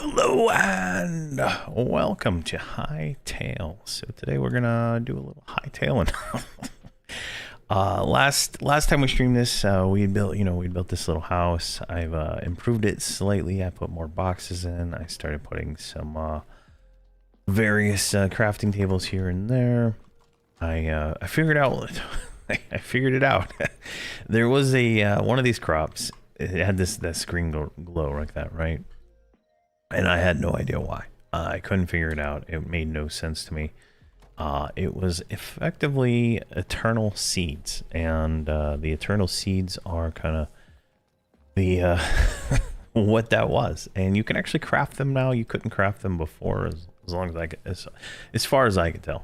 Hello and welcome to Hytale. So today we're gonna do a little hightailing. Last time we streamed this, we built this little house. I've improved it slightly. I put more boxes in. I started putting some various crafting tables here and there. I figured out. I figured it out. There was a one of these crops. It had this green glow like that, right? And I had no idea why. I couldn't figure it out. It made no sense to me. It was effectively eternal seeds, and the eternal seeds are kind of the what that was. And you can actually craft them now. You couldn't craft them before, as long as I could, as far as I could tell.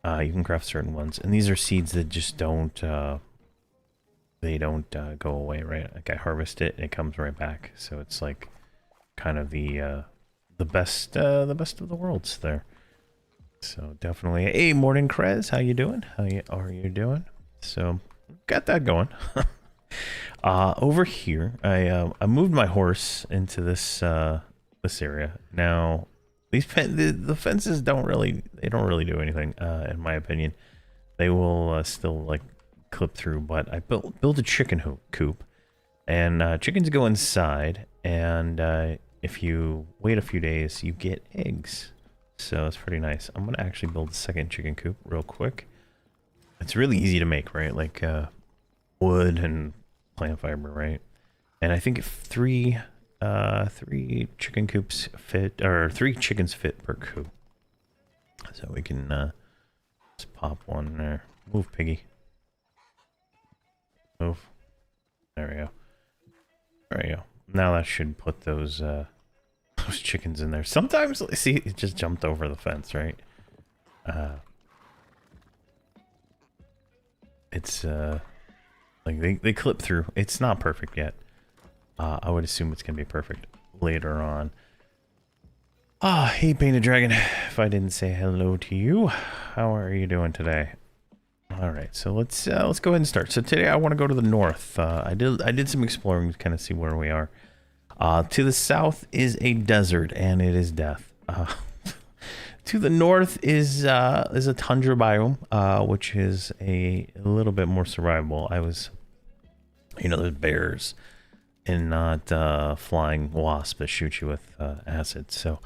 You can craft certain ones, and these are seeds that just don't they don't go away, right? Like I harvest it, and it comes right back. So it's like kind of the best of the worlds there. So definitely, hey, morning Krez, how you doing? How are you doing? So got that going. Over here, I moved my horse into this this area. Now the fences don't really do anything, in my opinion. They will still like clip through, but I built a chicken coop, and chickens go inside, and if you wait a few days, you get eggs. So it's pretty nice. I'm gonna actually build a second chicken coop real quick. It's really easy to make, right? Like wood and plant fiber, right? And I think if three chicken coops fit, or 3 chickens fit per coop. So we can just pop one there. Move, piggy. Move. There we go. There we go. Now that should put those chickens in there. Sometimes, see, it just jumped over the fence, right? It's like they clip through. It's not perfect yet. I would assume it's gonna be perfect later on. Hey, Painted Dragon. If I didn't say hello to you, how are you doing today? All right, so let's go ahead and start. So today I want to go to the north. I did some exploring to kind of see where we are. To the south is a desert, and it is death. To the north is a tundra biome, which is a little bit more survivable. There's bears and not flying wasps that shoot you with acid. So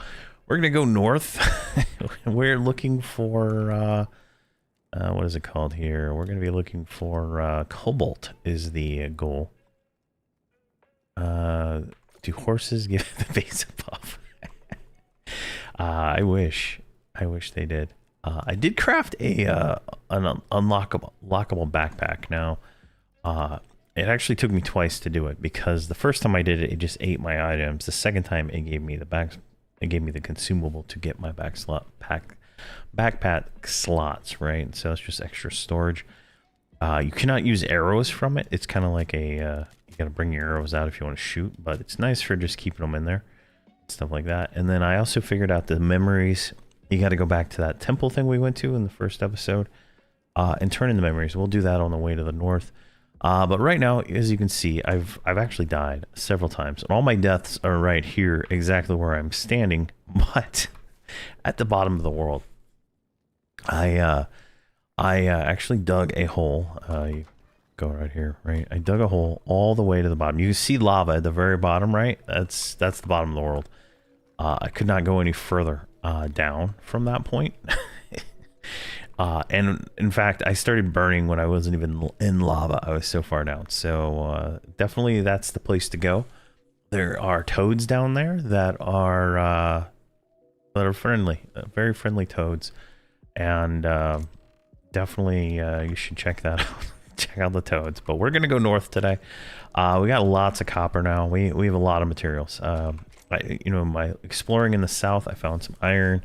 we're gonna go north. We're looking for what is it called here? We're gonna be looking for cobalt is the goal. Do horses give the base a buff? I wish they did. I did craft an lockable backpack. Now, it actually took me twice to do it, because the first time I did it, it just ate my items. The second time, it gave me the consumable to get my backpack slots, right? So it's just extra storage. You cannot use arrows from it. It's kind of like a you gotta bring your arrows out if you want to shoot, but it's nice for just keeping them in there, stuff like that. And then I also figured out the memories. You got to go back to that temple thing we went to in the first episode, and turn in the memories. We'll do that on the way to the north. But right now, as you can see, I've actually died several times, and all my deaths are right here, exactly where I'm standing, but at the bottom of the world. I actually dug a hole. You go right here, right? I dug a hole all the way to the bottom. You can see lava at the very bottom, right? That's the bottom of the world. I could not go any further down from that point. And in fact, I started burning when I wasn't even in lava. I was so far down. So definitely that's the place to go. There are toads down there that are friendly, very friendly toads. And definitely you should check that out. Check out the toads. But we're gonna go north today. We got lots of copper now. We have a lot of materials. My exploring in the south, I found some iron.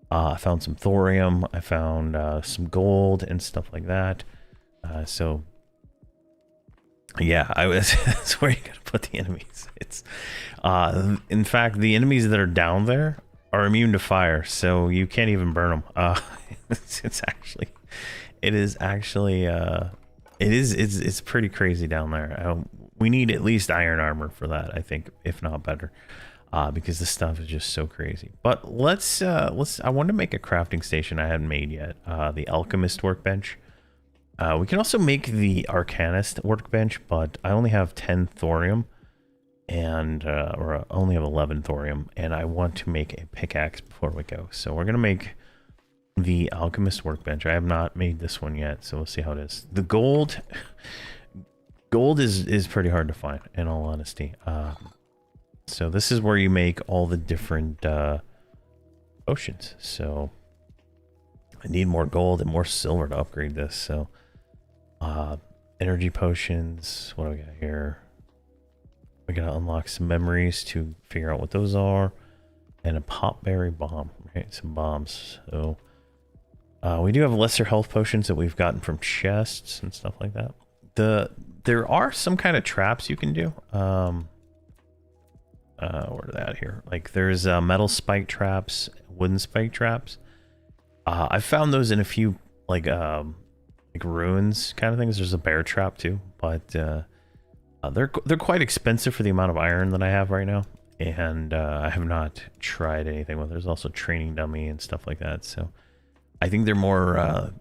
I found some thorium. I found some gold and stuff like that. So yeah, that's where you gotta put the enemies. It's in fact, the enemies that are down there are immune to fire, so you can't even burn them. It's pretty crazy down there. We need at least iron armor for that, I think, if not better. because this stuff is just so crazy. But let's I want to make a crafting station I hadn't made yet. The alchemist workbench. We can also make the arcanist workbench, but I only have 10 thorium and or I only have 11 thorium, and I want to make a pickaxe before we go. So we're gonna make the alchemist workbench. I have not made this one yet, so we'll see how it is. The gold is pretty hard to find, in all honesty. So this is where you make all the different potions. So I need more gold and more silver to upgrade this. So energy potions, what do we got here? We gotta unlock some memories to figure out what those are, and a popberry bomb, right? Some bombs. So we do have lesser health potions that we've gotten from chests and stuff like that. There are some kind of traps you can do. Where are they at here? Like there's metal spike traps, wooden spike traps. I found those in a few like ruins kind of things. There's a bear trap too, but they're quite expensive for the amount of iron that I have right now, and I have not tried anything with. There's also training dummy and stuff like that. So I think they're more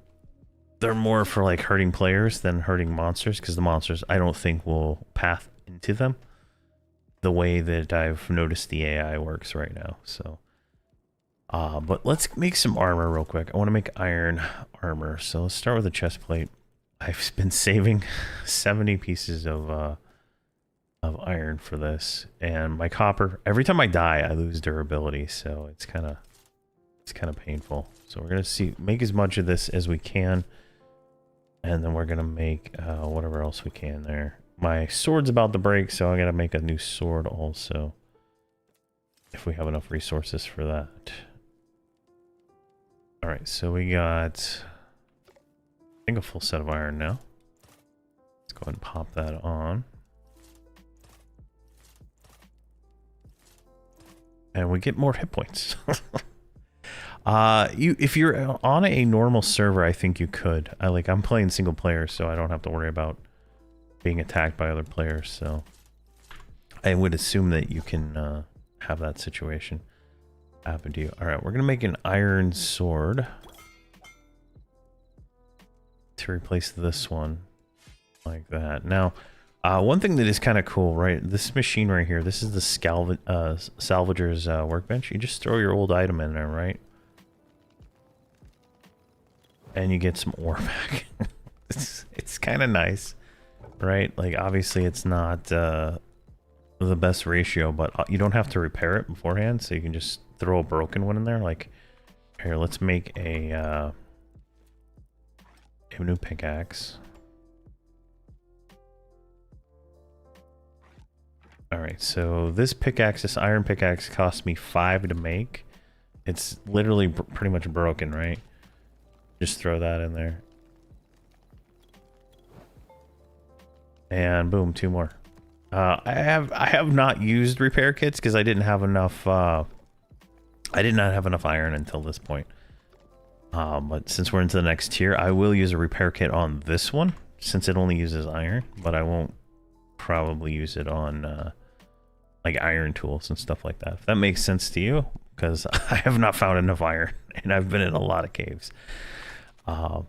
for like hurting players than hurting monsters, because the monsters I don't think will path into them the way that I've noticed the AI works right now. So but let's make some armor real quick. I want to make iron armor, so let's start with a chest plate. I've been saving 70 pieces of iron for this, and my copper, every time I die I lose durability, so it's kind of painful. So we're gonna make as much of this as we can, and then we're gonna make whatever else we can there. My sword's about to break, so I gotta make a new sword also, if we have enough resources for that. All right, so we got, I think, a full set of iron now. Let's go ahead and pop that on. And we get more hit points. If you're on a normal server, I think you could. I'm playing single player, so I don't have to worry about being attacked by other players. So I would assume that you can have that situation happen to you. All right, we're gonna make an iron sword to replace this one, like that. Now, one thing that is kind of cool, right? This machine right here, this is the salvager's workbench. You just throw your old item in there, right? And you get some ore back. It's kind of nice, right? Like, obviously it's not the best ratio, but you don't have to repair it beforehand, so you can just throw a broken one in there. Like, here, let's make a new pickaxe. All right, so this pickaxe, this iron pickaxe, cost me 5 to make. It's literally pretty much broken, right? Just throw that in there. And boom, 2 more. I have not used repair kits because I didn't have enough. I did not have enough iron until this point. But since we're into the next tier, I will use a repair kit on this one since it only uses iron. But I won't probably use it on like iron tools and stuff like that. If that makes sense to you, because I have not found enough iron and I've been in a lot of caves. But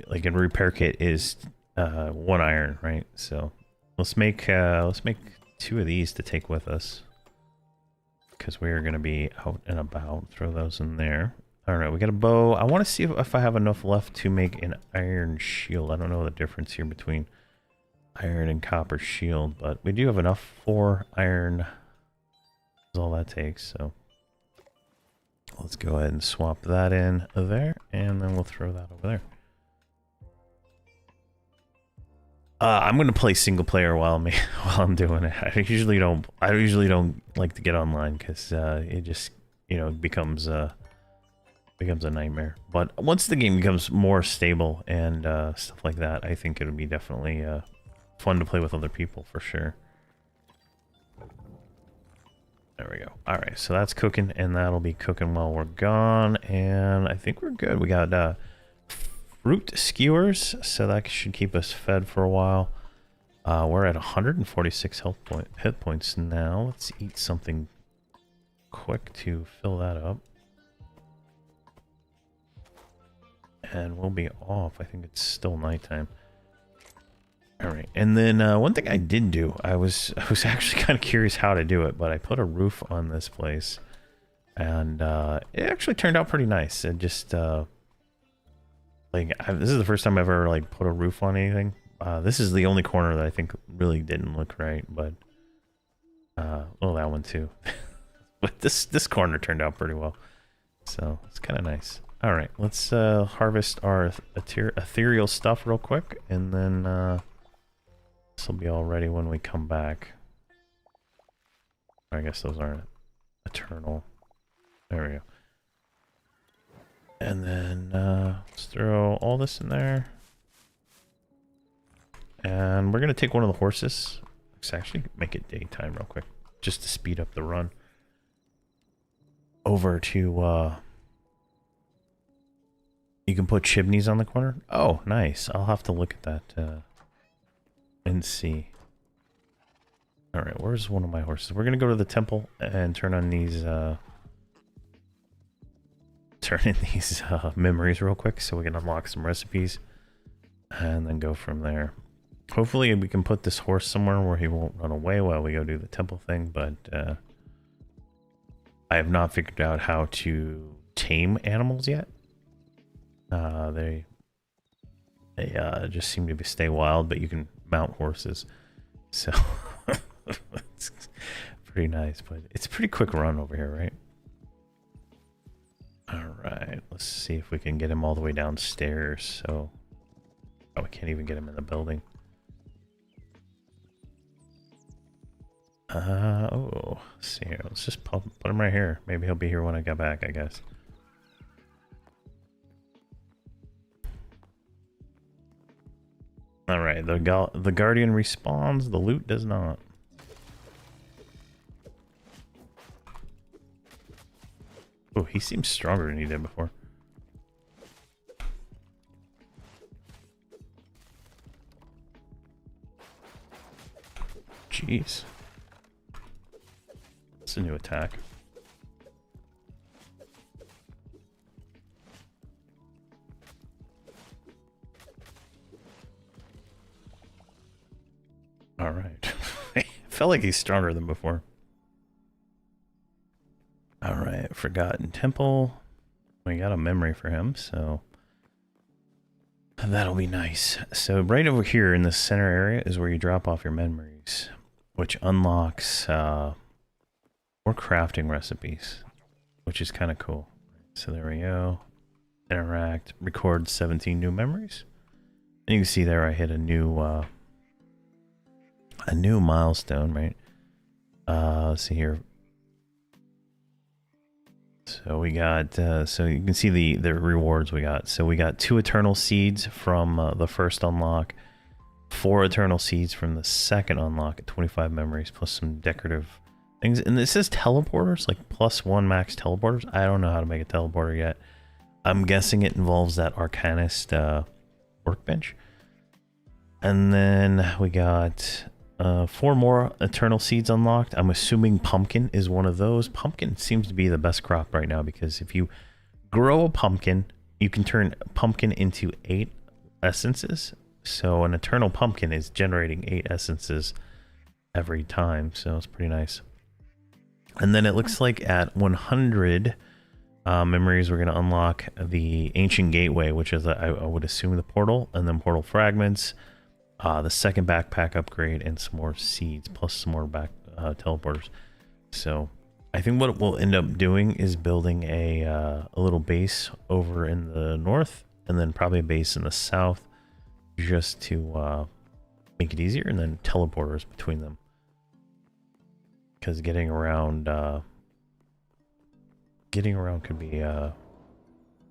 like a repair kit is 1 iron, right? So let's make 2 of these to take with us, because we are going to be out and about. Throw those in there. All right, we got a bow. I want to see if I have enough left to make an iron shield. I don't know the difference here between iron and copper shield, but we do have enough for iron. That's all that takes. So let's go ahead and swap that in there, and then we'll throw that over there. I'm gonna play single player while I'm doing it. I usually don't like to get online because it just becomes a nightmare. But once the game becomes more stable and stuff like that, I think it would be definitely fun to play with other people for sure. There we go. All right, so that's cooking, and that'll be cooking while we're gone, and I think we're good. We got fruit skewers, so that should keep us fed for a while. We're at 146 hit points now. Let's eat something quick to fill that up. And we'll be off. I think it's still nighttime. All right, and then one thing I did do, I was actually kind of curious how to do it, but I put a roof on this place, and it actually turned out pretty nice. It just this is the first time I've ever like put a roof on anything. This is the only corner that I think really didn't look right, but well, that one too. But this corner turned out pretty well, so it's kind of nice. All right, let's harvest our ethereal stuff real quick, and then this will be all ready when we come back. I guess those aren't eternal. There we go. And then let's throw all this in there. And we're going to take one of the horses. Let's actually make it daytime real quick, just to speed up the run. Over to... you can put chimneys on the corner? Oh, nice. I'll have to look at that and see. Alright, where's one of my horses? We're going to go to the temple and turn on these... turn in these memories real quick so we can unlock some recipes. And then go from there. Hopefully we can put this horse somewhere where he won't run away while we go do the temple thing, but I have not figured out how to tame animals yet. They just seem to stay wild, but you can mount horses, so it's pretty nice. But it's a pretty quick run over here, right? All right, let's see if we can get him all the way downstairs. So, oh, we can't even get him in the building. Oh, let's see here. Let's just put him right here. Maybe he'll be here when I get back, I guess. All right, the guardian respawns, the loot does not. Oh, he seems stronger than he did before. Jeez. It's a new attack. All right. Felt like he's stronger than before. All right, Forgotten Temple. We got a memory for him, so that'll be nice. So right over here in the center area is where you drop off your memories, which unlocks more crafting recipes, which is kind of cool. So there we go. Interact, record 17 new memories. And you can see there I hit a new milestone, right? Let's see here. So we got, so you can see the rewards we got. So we got 2 eternal seeds from the first unlock, 4 eternal seeds from the second unlock at 25 memories, plus some decorative things. And this says teleporters, like +1 max teleporters. I don't know how to make a teleporter yet. I'm guessing it involves that Arcanist workbench. And then we got 4 more eternal seeds unlocked. I'm assuming pumpkin is one of those. Pumpkin seems to be the best crop right now, because if you grow a pumpkin, you can turn pumpkin into 8 essences. So an eternal pumpkin is generating 8 essences every time. So it's pretty nice. And then it looks like at 100 memories, we're going to unlock the ancient gateway, which is, I would assume, the portal, and then portal fragments. The second backpack upgrade, and some more seeds, plus some more teleporters. So I think what we'll end up doing is building a little base over in the north, and then probably a base in the south, just to make it easier, and then teleporters between them. Because getting around could be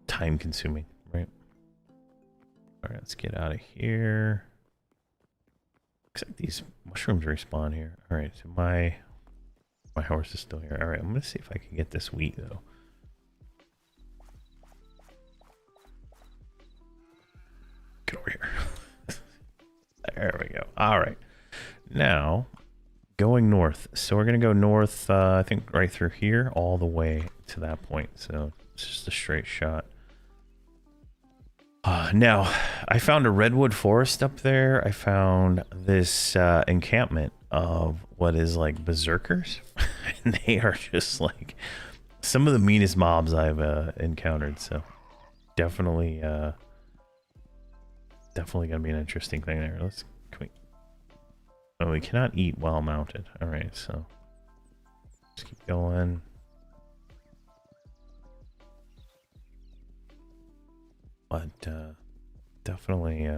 time consuming, right? All right, let's get out of here. Looks like these mushrooms respawn here. All right, so my horse is still here. All right, I'm gonna see if I can get this wheat though. Get over here. There we go. All right. Now, going north. So we're gonna go north, I think right through here, all the way to that point. So it's just a straight shot. Now, I found a redwood forest up there. I found this encampment of what is like berserkers. And they are just like some of the meanest mobs I've encountered. So definitely, definitely gonna be an interesting thing there. Oh, we cannot eat while mounted. All right, so let's keep going. But definitely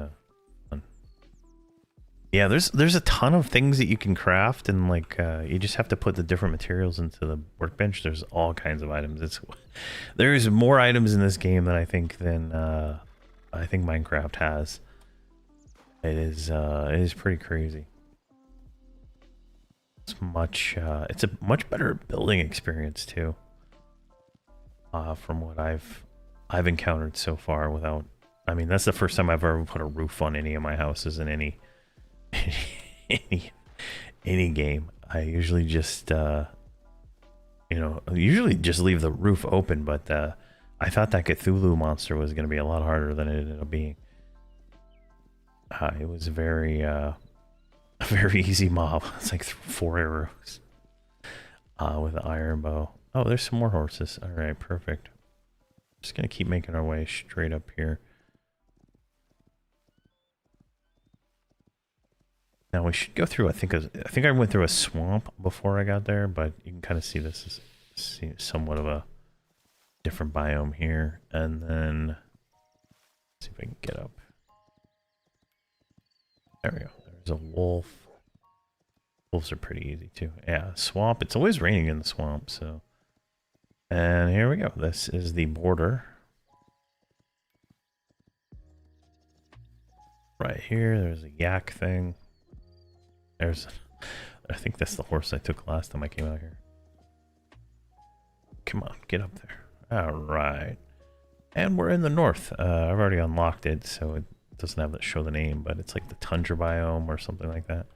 fun. Yeah, there's a ton of things that you can craft, and like you just have to put the different materials into the workbench. There's all kinds of items. There's more items in this game than I think Minecraft has. It is pretty crazy. It's a much better building experience too. From what I've encountered so far without, I mean, that's the first time I've ever put a roof on any of my houses in any any game. I usually just usually just leave the roof open, but I thought that Cthulhu monster was going to be a lot harder than it ended up being. It was a very easy mob. It's like 4 arrows with an iron bow. Oh, there's some more horses. All right, perfect. Just gonna keep making our way straight up here. Now we should go through. I think I went through a swamp before I got there, but you can kind of see this is somewhat of a different biome here. And then let's see if I can get up. There we go. There's a wolf. Wolves are pretty easy too. Yeah, swamp. It's always raining in the swamp, so. And here we go. This is the border. Right here, there's a yak thing. I think that's the horse I took last time I came out here. Come on, get up there. All right. And we're in the north. I've already unlocked it, so it doesn't have to show the name, but it's like the tundra biome or something like that.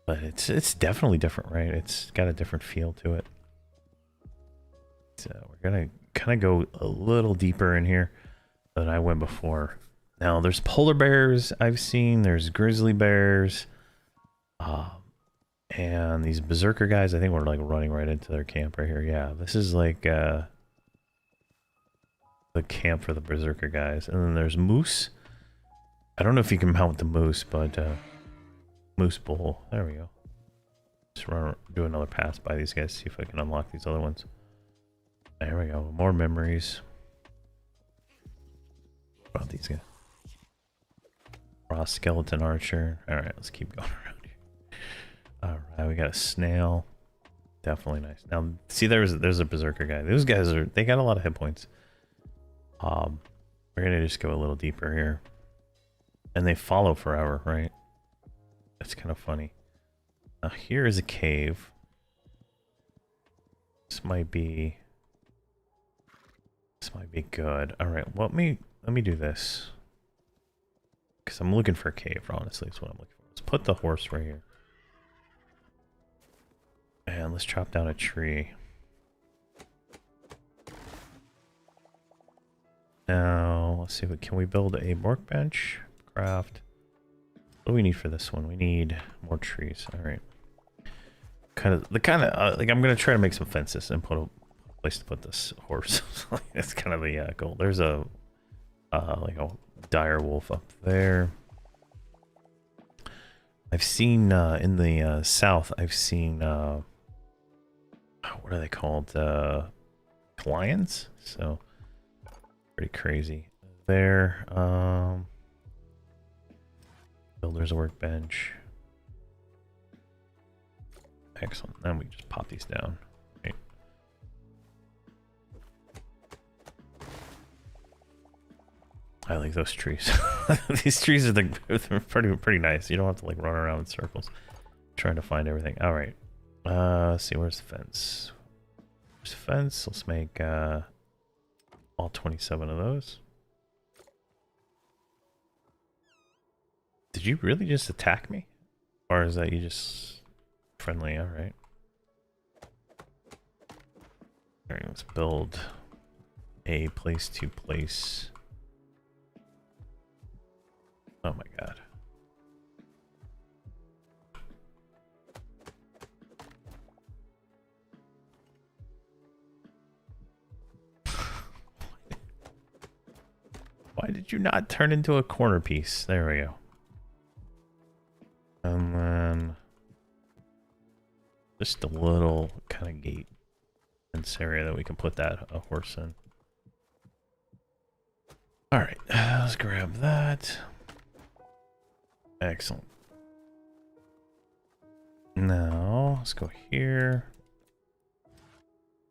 But it's definitely different, right? It's got a different feel to it. So we're gonna kind of go a little deeper in here than I went before. Now there's polar bears I've seen. There's grizzly bears, and these berserker guys. I think we're like running right into their camp right here. Yeah, this is like the camp for the berserker guys. And then there's moose. I don't know if you can mount the moose, but moose bull. There we go. Just do another pass by these guys. See if I can unlock these other ones. There we go. More memories. What about these guys? Raw skeleton archer. Alright, let's keep going around here. Alright, we got a snail. Definitely nice. Now, see, there's a berserker guy. Those guys they got a lot of hit points. We're gonna just go a little deeper here. And they follow forever, right? That's kind of funny. Now, here is a cave. This might be good. Alright, let me do this. Because I'm looking for a cave, honestly, is what I'm looking for. Let's put the horse right here. And let's chop down a tree. Now, let's see, can we build a workbench? Craft. What do we need for this one? We need more trees. Alright. Like I'm gonna try to make some fences and put a place to put this horse. That's kind of the goal. There's a like a dire wolf up there. I've seen in the south. I've seen what are they called? Lions. So pretty crazy. There. Builder's workbench. Excellent. Then we just pop these down. Right. I like those trees. These trees are they're pretty nice. You don't have to like run around in circles trying to find everything. All right. Let's see, where's the fence? There's the fence. Let's make all 27 of those. Did you really just attack me? Or is that you just friendly? Alright. Alright, let's build a place to place. Oh my god. Why did you not turn into a corner piece? There we go. And then just a little kind of gate fence area that we can put that horse in. All right, let's grab that. Excellent. Now let's go here.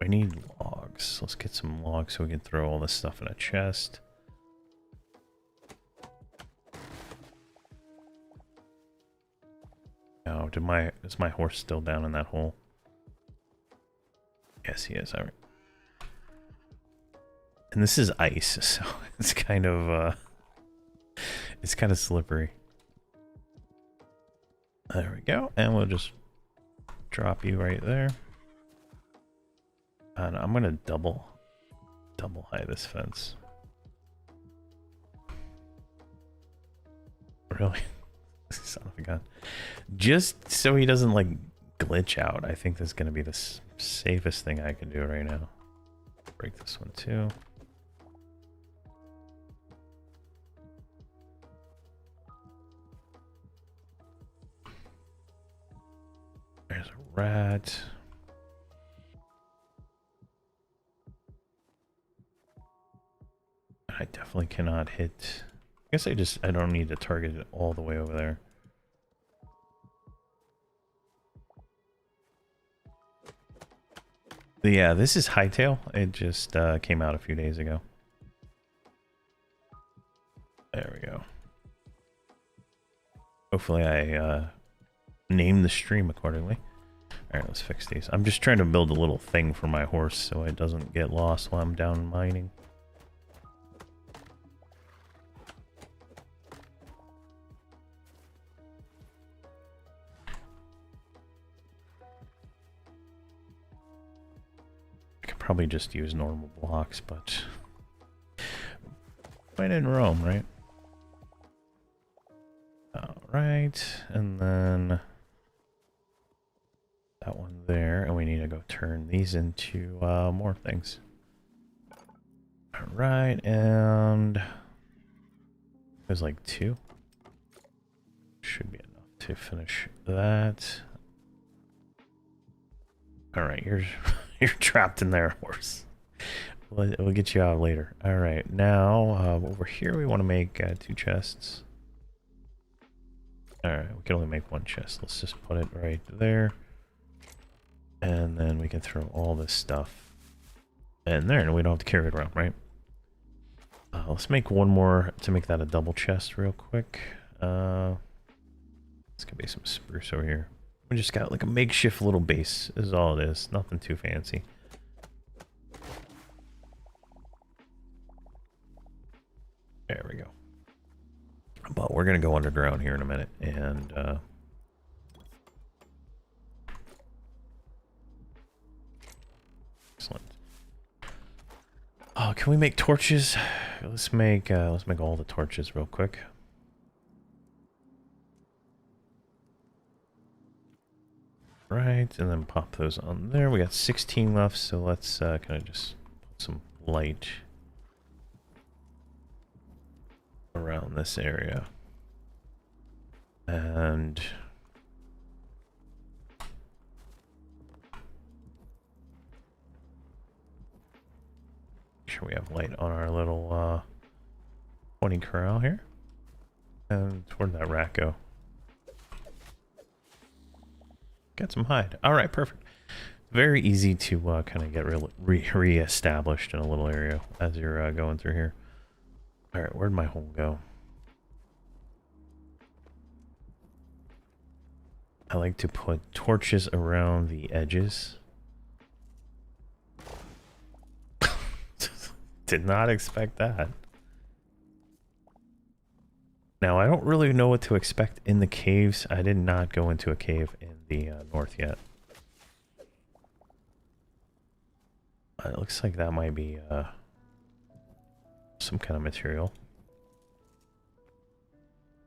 I need logs. Let's get some logs so we can throw all this stuff in a chest. Oh, is my horse still down in that hole? Yes, he is. All right. And this is ice, so it's kind of slippery. There we go. And we'll just drop you right there. And I'm gonna double high this fence. Really? Son of a gun. Just so he doesn't like glitch out. I think this is gonna be the safest thing I can do right now. Break this one too. There's a rat. I definitely cannot hit. I guess I don't need to target it all the way over there. But yeah, this is Hytale. It just came out a few days ago. There we go. Hopefully I name the stream accordingly. Alright, let's fix these. I'm just trying to build a little thing for my horse so it doesn't get lost while I'm down mining. Probably just use normal blocks, but when in Rome, right? Alright, and then that one there, and we need to go turn these into more things. Alright, and there's like 2. Should be enough to finish that. Alright, you're trapped in there, horse. We'll get you out later. Alright, now over here we want to make 2 chests. Alright, we can only make 1 chest. Let's just put it right there. And then we can throw all this stuff in there and we don't have to carry it around, right? Let's make 1 more to make that a double chest real quick. It's gonna be some spruce over here. We just got like a makeshift little base is all it is. Nothing too fancy. There we go. But we're going to go underground here in a minute. And excellent. Oh, can we make torches? Let's make all the torches real quick. Right, and then pop those on there. We got 16 left, so let's kind of just put some light around this area. And make sure we have light on our little pony corral here. And where'd that rat go? Got some hide. All right, perfect. Very easy to kind of get re-established in a little area as you're going through here. All right, where'd my hole go? I like to put torches around the edges. Did not expect that. Now, I don't really know what to expect in the caves. I did not go into a cave in the north yet. It looks like that might be some kind of material.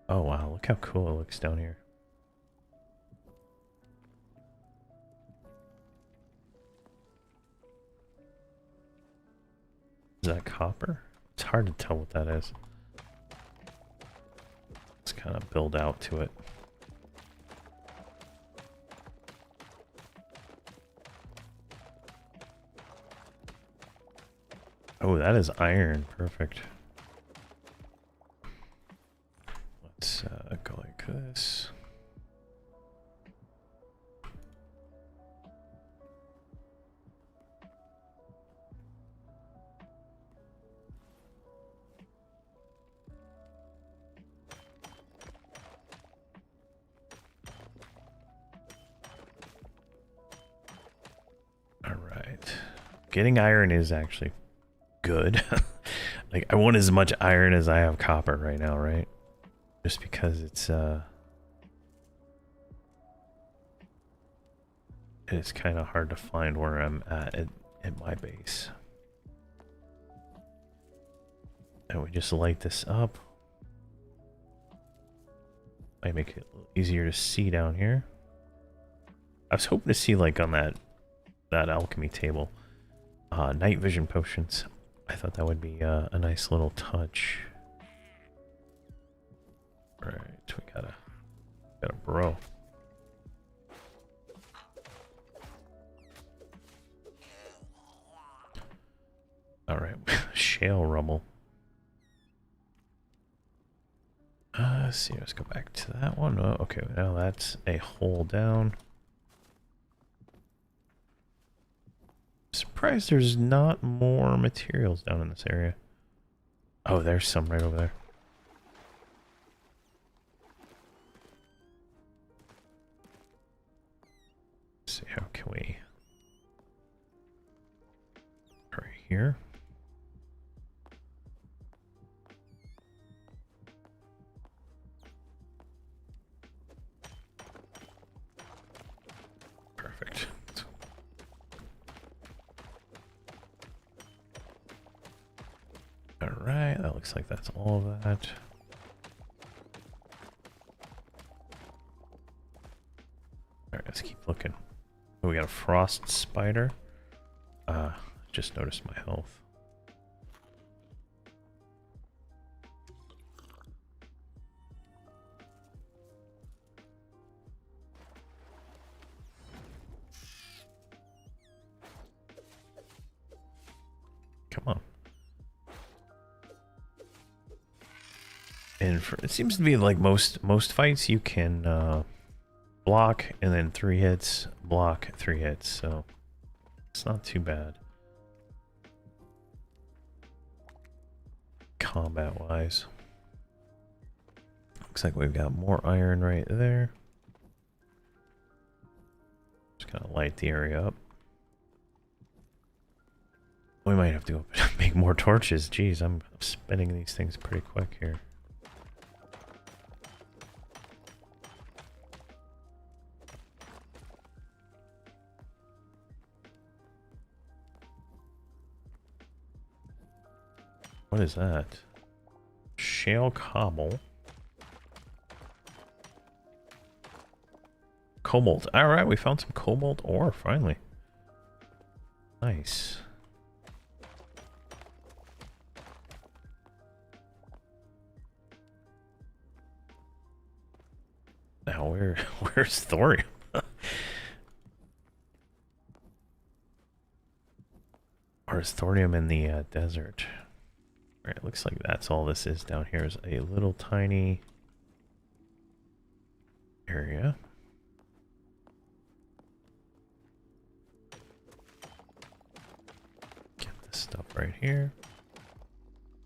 Oh wow, look how cool it looks down here. Is that copper? It's hard to tell what that is. Let's kind of build out to it. Oh, that is iron. Perfect. Let's go like this. All right. Getting iron is actually good. Like, I want as much iron as I have copper right now, right? Just because it's kind of hard to find where I'm at my base. And we just light this up. Might make it a little easier to see down here. I was hoping to see, like, on that alchemy table, night vision potions. I thought that would be a nice little touch. All right, we got a bro. All right, shale rubble. Let's see, let's go back to that one. Oh, okay, now that's a hole down. Surprised there's not more materials down in this area. Oh, there's some right over there. Let's see, how can we... Right here. Perfect. Alright, that looks like that's all of that. Alright, let's keep looking. Oh, we got a frost spider. Just noticed my health. Come on. And it seems to be like most fights you can block and then 3 hits, block 3 hits, so it's not too bad. Combat wise. Looks like we've got more iron right there. Just gonna light the area up. We might have to make more torches. Jeez, I'm spinning these things pretty quick here. What is that? Shale cobble. Cobalt. Alright, we found some cobalt ore, finally. Nice. Now, where's thorium? Or is thorium in the desert? Alright, it looks like that's all this is down here, is a little tiny area. Get this stuff right here.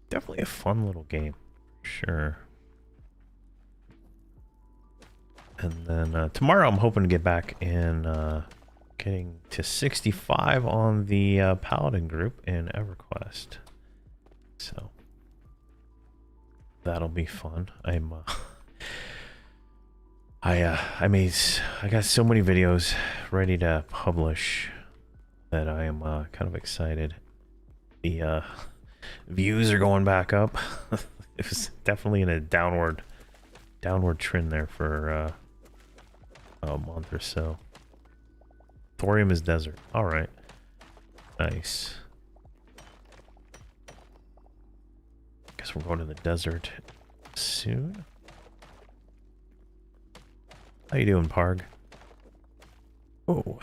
Definitely a fun little game, sure. And then tomorrow I'm hoping to get back in getting to 65 on the Paladin group in EverQuest. So That'll be fun. I got so many videos ready to publish that I am kind of excited. The views are going back up. It was definitely in a downward trend there for a month or so. Thorium is desert. All right, nice. Guess we're going to the desert soon. How you doing, Parg? Oh.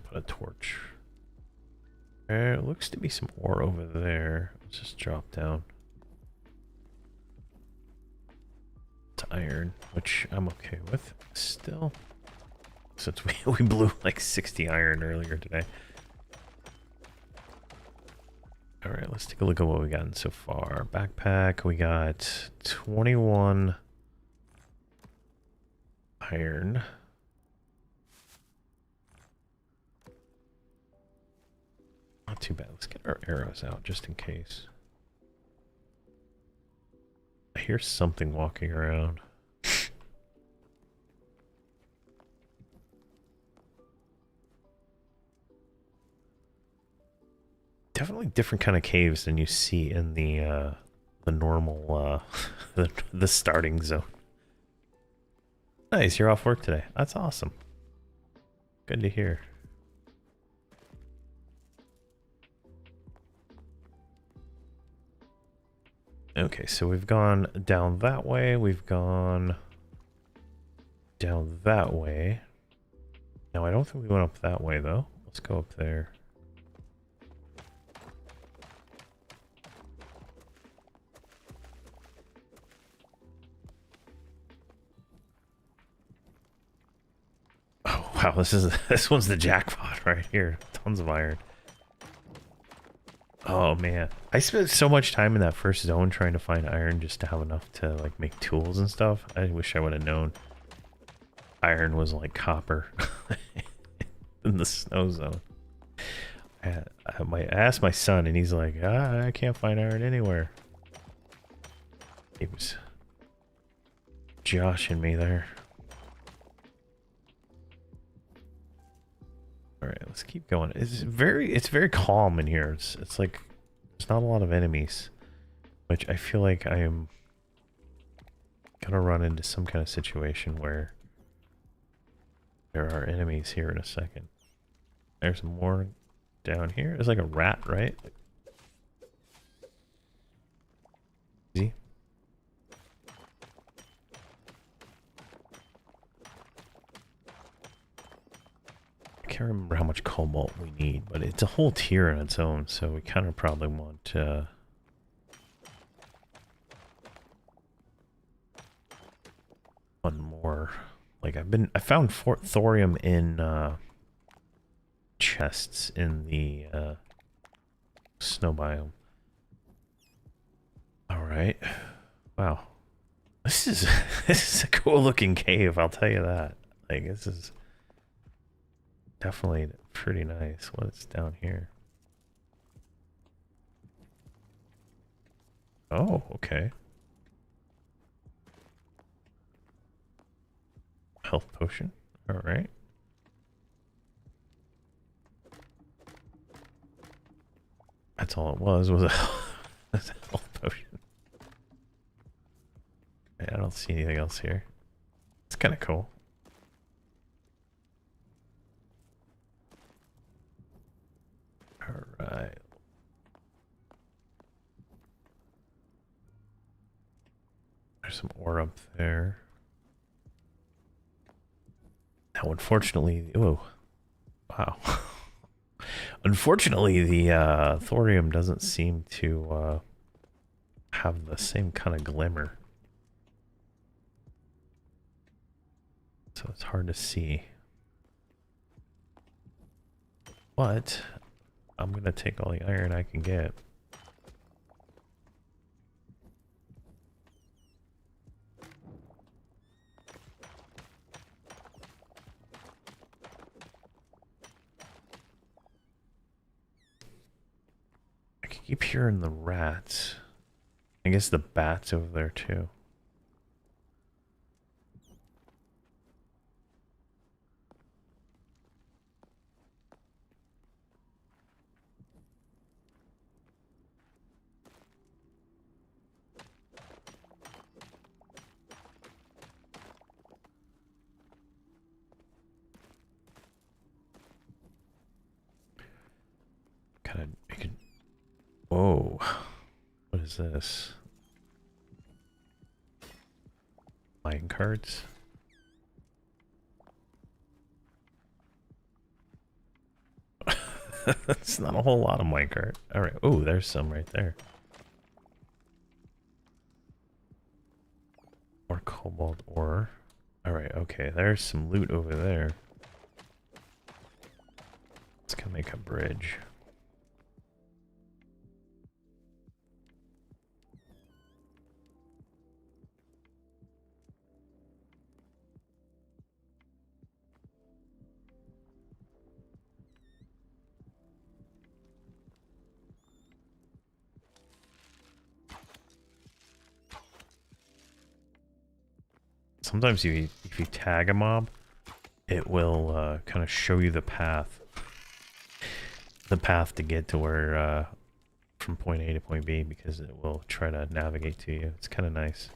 Put a torch. There looks to be some ore over there. Let's just drop down. It's iron, which I'm okay with still. Since we blew like 60 iron earlier today. Alright, let's take a look at what we gotten so far. Backpack, we got 21 iron. Not too bad. Let's get our arrows out just in case. I hear something walking around. Definitely different kind of caves than you see in the normal the starting zone. Nice, you're off work today. That's awesome. Good to hear. Okay, so we've gone down that way. We've gone down that way. No, I don't think we went up that way though. Let's go up there. Oh wow, this one's the jackpot right here. Tons of iron. Oh man, I spent so much time in that first zone trying to find iron just to have enough to like make tools and stuff. I wish I would have known iron was like copper in the snow zone. I asked my son and he's like, I can't find iron anywhere. He was joshing me there. All right, let's keep going. It's very calm in here. It's like there's not a lot of enemies, which I feel like I am gonna run into some kind of situation where there are enemies here in a second. There's more down here. It's like a rat, right? See? I can't remember how much cobalt we need, but it's a whole tier on its own, so we kind of probably want one more. Like I found thorium in chests in the snow biome. All right, wow, this is this is a cool looking cave. I'll tell you that. Like this is definitely pretty nice. What's down here? Oh, okay. Health potion. All right. That's all it was a, was a health potion. I don't see anything else here. It's kind of cool. All right. There's some ore up there. Now, unfortunately, oh, wow. Unfortunately, the thorium doesn't seem to have the same kind of glimmer. So it's hard to see. But I'm going to take all the iron I can get. keep hearing the rats. I guess the bat's over there too. Kind of make it. Whoa. What is this? Mine cards? That's not a whole lot of minecart. Alright. Oh, there's some right there. More cobalt ore. Alright, okay. There's some loot over there. Let's go make a bridge. Sometimes if you tag a mob, it will kind of show you the path. The path to get to where, from point A to point B, because it will try to navigate to you. It's kind of nice.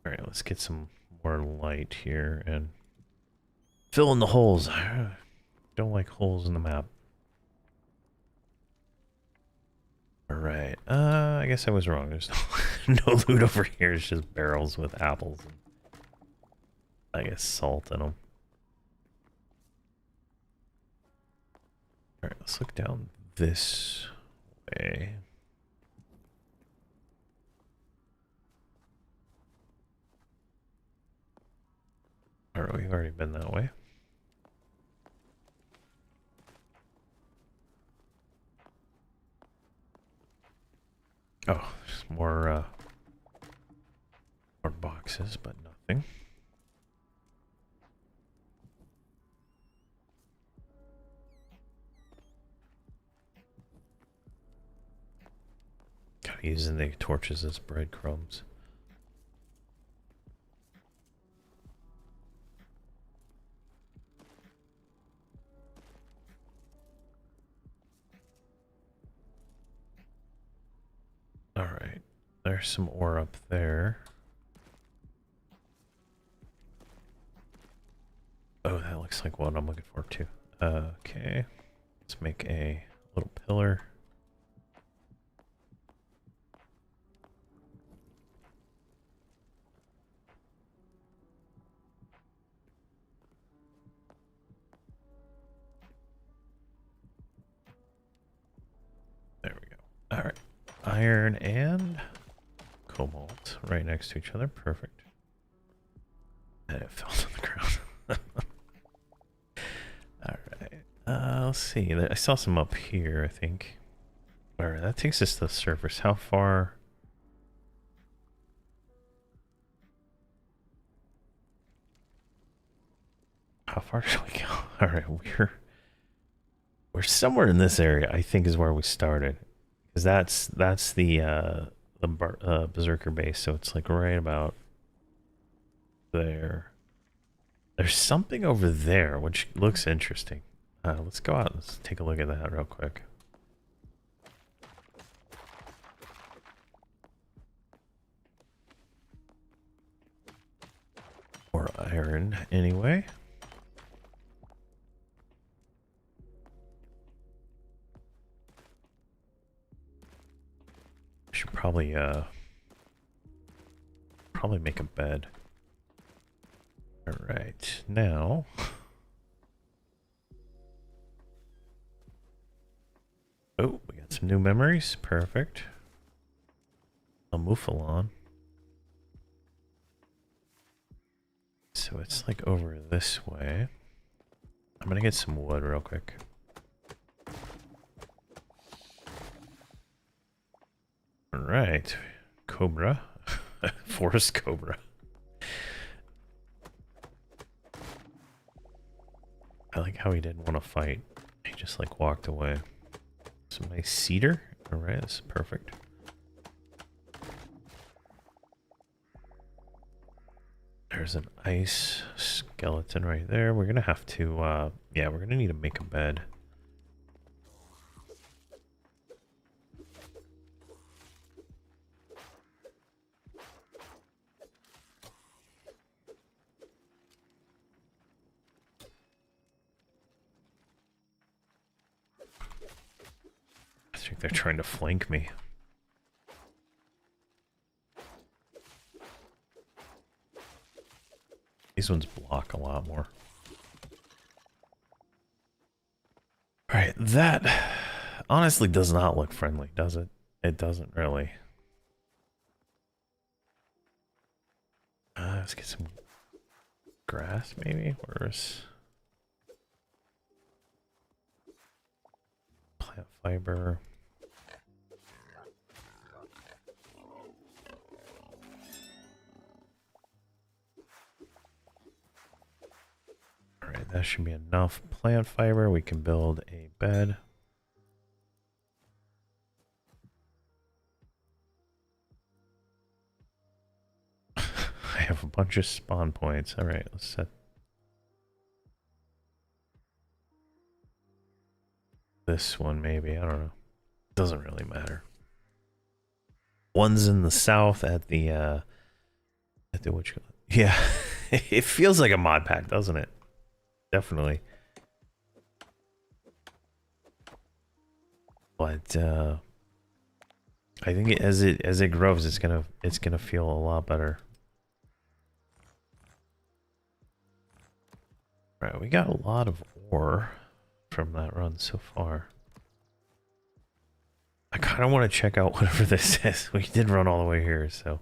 Alright, let's get some more light here and fill in the holes. I don't like holes in the map. Alright, I guess I was wrong. There's no loot over here. It's just barrels with apples and, I guess, salt in them. Alright, let's look down this way. Alright, we've already been that way. Oh, there's more boxes, but nothing. Kind of using the torches as breadcrumbs. Alright, there's some ore up there. Oh, that looks like what I'm looking for too. Okay, let's make a little pillar. There we go. Alright. Iron and cobalt right next to each other. Perfect. And it fell to the ground. Alright. Let's see. I saw some up here, I think. Alright, that takes us to the surface. How far? How far should we go? Alright, we're somewhere in this area, I think, is where we started. Because that's the Berserker base, so it's like right about there. There's something over there which looks interesting. Let's go out and let's take a look at that real quick. Or iron, anyway. Should probably make a bed. All right, now oh, we got some new memories. Perfect. A Moufalon. So it's like over this way. I'm gonna get some wood real quick. All right, Cobra, Forest Cobra. I like how he didn't want to fight. He just like walked away. Some nice cedar. All right, this is perfect. There's an ice skeleton right there. We're gonna have to, yeah, we're gonna need to make a bed. I think they're trying to flank me. These ones block a lot more. Alright, that honestly does not look friendly, does it? It doesn't really. Let's get some grass, maybe? Where's plant fiber? Alright, that should be enough plant fiber. We can build a bed. I have a bunch of spawn points. Alright, let's set this one maybe. I don't know. Doesn't really matter. One's in the south at the which, yeah. It feels like a mod pack, doesn't it? Definitely. But I think as it grows, it's gonna feel a lot better. Right, we got a lot of ore from that run so far. I kind of want to check out whatever this is. We did run all the way here, so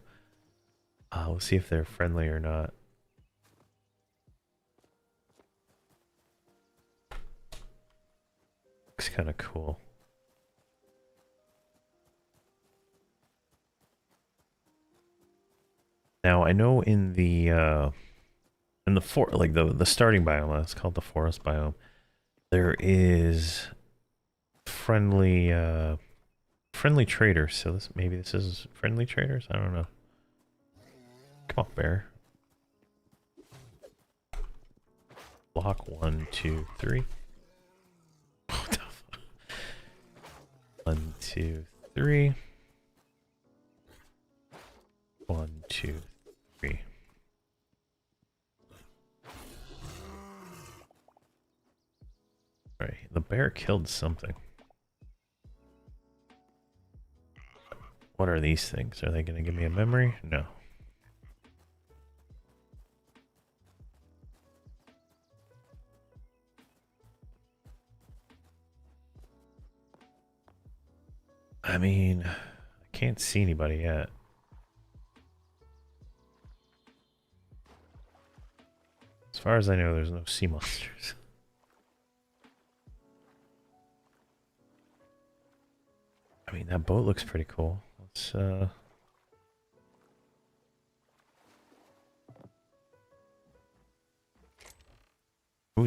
we'll see if they're friendly or not. Looks kind of cool. Now I know in the like the starting biome, it's called the forest biome. There is friendly friendly traders. So maybe this is friendly traders. I don't know. Come on, bear. Block 1, 2, 3. 1, 2, 3. 1, 2, 3. Alright, the bear killed something. What are these things? Are they going to give me a memory? No. I mean, I can't see anybody yet. As far as I know, there's no sea monsters. I mean, that boat looks pretty cool. Let's, ooh,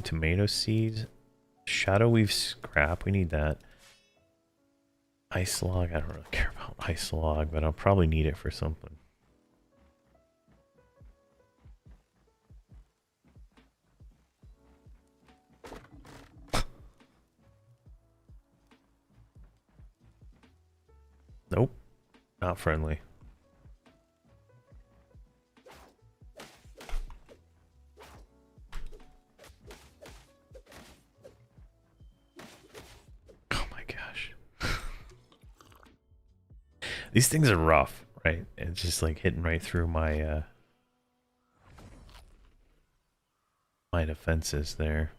tomato seeds. Shadow weave scrap. We need that. Ice log. I don't really care about ice log, but I'll probably need it for something. Nope. Not friendly. Oh my gosh. These things are rough, right? It's just like hitting right through my my defenses there.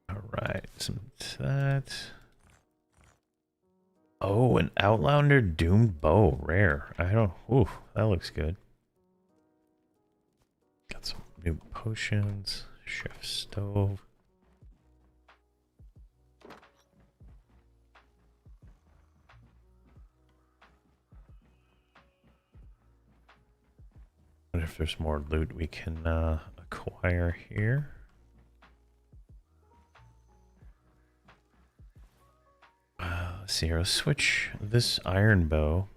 Alright, some that. Oh, an Outlander Doomed Bow. Rare. I don't... Ooh, that looks good. Got some new potions. Chef stove. What if there's more loot we can acquire here? Let's see here. Let's switch this iron bow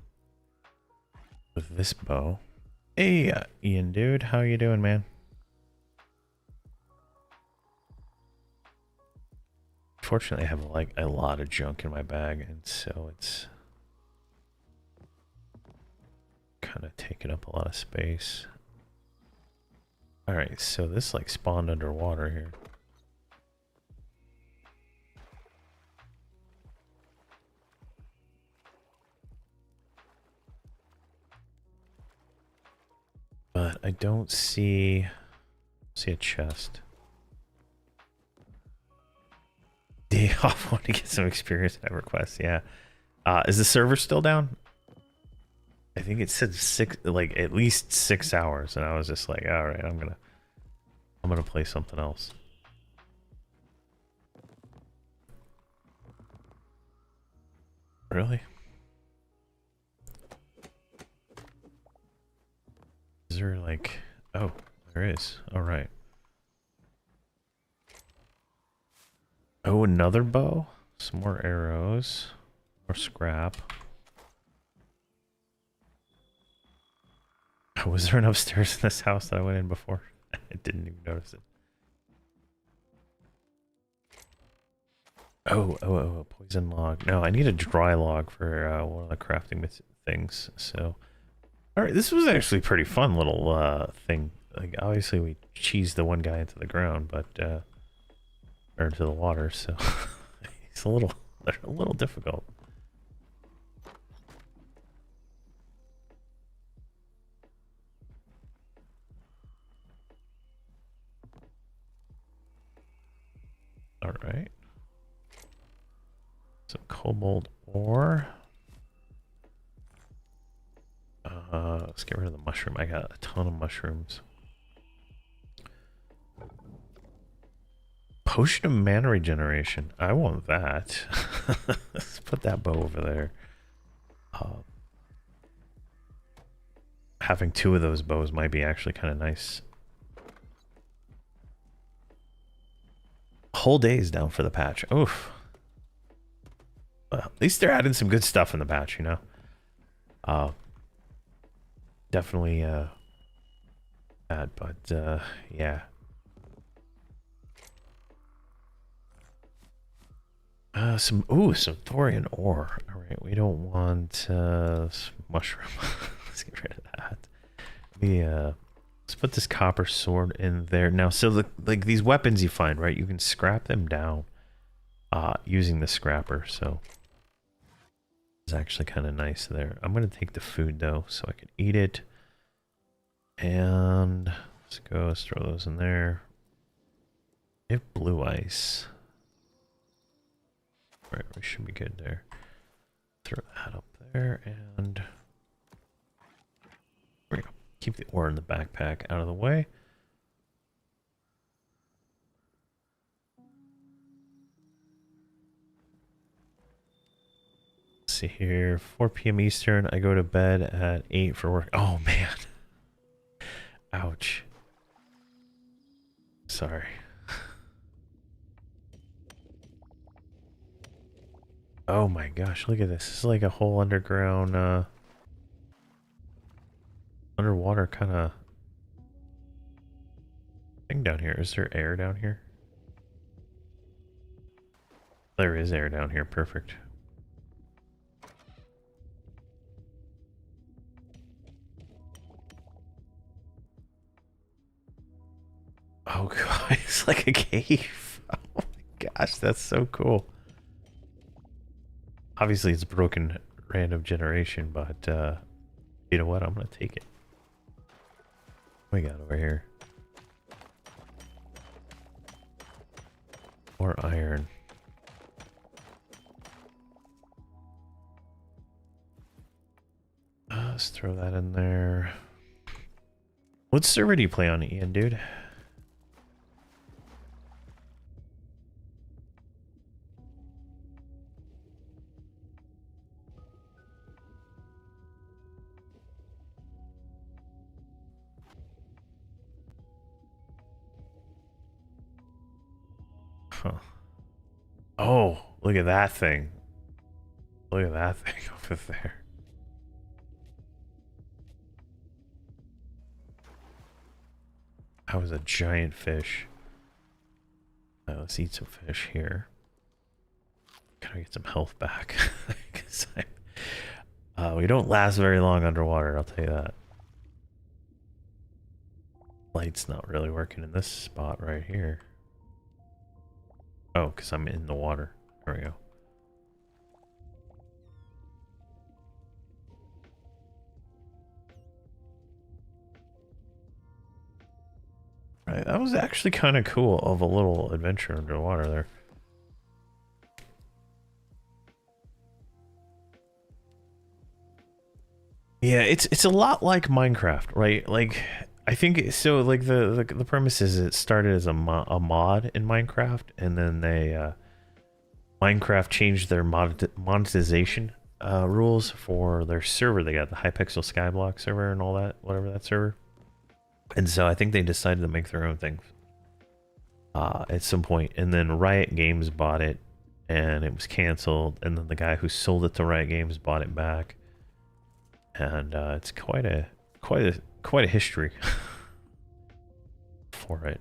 with this bow. Hey, Ian, dude, how you doing, man? Fortunately, I have like a lot of junk in my bag, and so it's kind of taking up a lot of space. All right, so this like spawned underwater here. But I don't see a chest. Day off, want to get some experience at request. Yeah. Is the server still down? I think it said at least 6 hours, and I was just like, all right, I'm gonna play something else. Really? Is there like, oh, there is. All right. Oh, another bow? Some more arrows. More scrap. Was there an upstairs in this house that I went in before? I didn't even notice it. Oh, poison log. No, I need a dry log for one of the crafting things. So, all right, this was actually a pretty fun little thing. Like, obviously we cheesed the one guy into the ground, but or into the water. So it's a little difficult. All right. Some cobalt ore. Let's get rid of the mushroom. I got a ton of mushrooms. Potion of mana regeneration. I want that. Let's put that bow over there. Having 2 of those bows might be actually kind of nice. Whole days down for the patch. Oof. Well, at least they're adding some good stuff in the patch, you know. Definitely bad, but yeah. Some thorium ore. All right, we don't want mushroom. Let's get rid of that. Let's put this copper sword in there now. So like these weapons you find, right? You can scrap them down using the scrapper. So it's actually kind of nice there. I'm gonna take the food though, so I can eat it. And let's throw those in there. We have blue ice. Right, we should be good there. Throw that up there, and there we go. Keep the ore in the backpack out of the way. Let's see here, 4 p.m. Eastern. I go to bed at 8 for work. Oh man. Ouch. Sorry. Oh my gosh, look at this. This is like a whole underground, underwater kind of thing down here. Is there air down here? There is air down here. Perfect. Oh god, it's like a cave. Oh my gosh, that's so cool. Obviously, it's broken random generation, but you know what? I'm gonna take it. What we got over here? More iron. Let's throw that in there. What server do you play on, Ian, dude? Huh. Oh, look at that thing. Look at that thing over there. That was a giant fish. Let's eat some fish here. Gotta get some health back. We don't last very long underwater, I'll tell you that. Light's not really working in this spot right here. Oh, because I'm in the water. There we go. Right, that was actually kind of cool of a little adventure underwater there. Yeah, it's a lot like Minecraft, right? Like, I think so. Like the premise is it started as a mod in Minecraft, and then they Minecraft changed their monetization rules for their server. They got the Hypixel Skyblock server and all that, whatever that server. And so I think they decided to make their own thing at some point, and then Riot Games bought it, and it was canceled. And then the guy who sold it to Riot Games bought it back. And it's quite a history for it,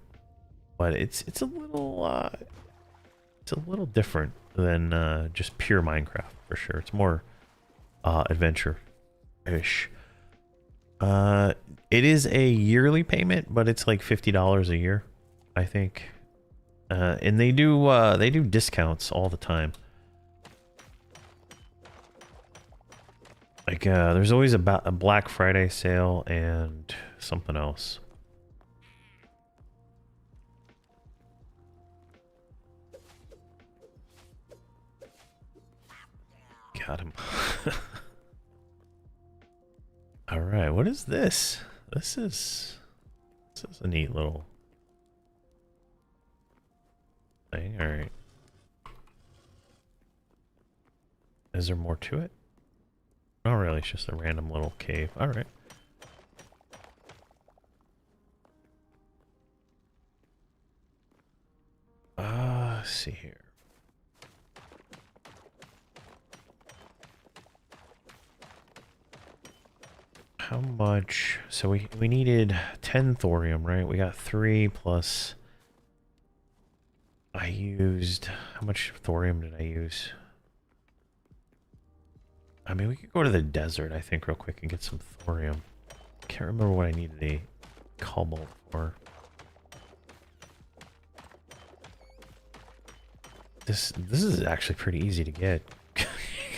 but it's a little different than just pure Minecraft for sure. It's more adventure-ish. It is a yearly payment, but it's like $50 a year, I think, and they do discounts all the time. Like, there's always a Black Friday sale and something else. Got him. All right, what is this? This is a neat little thing. All right. Is there more to it? Not really, it's just a random little cave. All right. Let's see here. How much? So we needed 10 thorium, right? We got 3 plus. I used, how much thorium did I use? I mean, we could go to the desert, I think, real quick and get some thorium. Can't remember what I needed a cobalt for. This is actually pretty easy to get,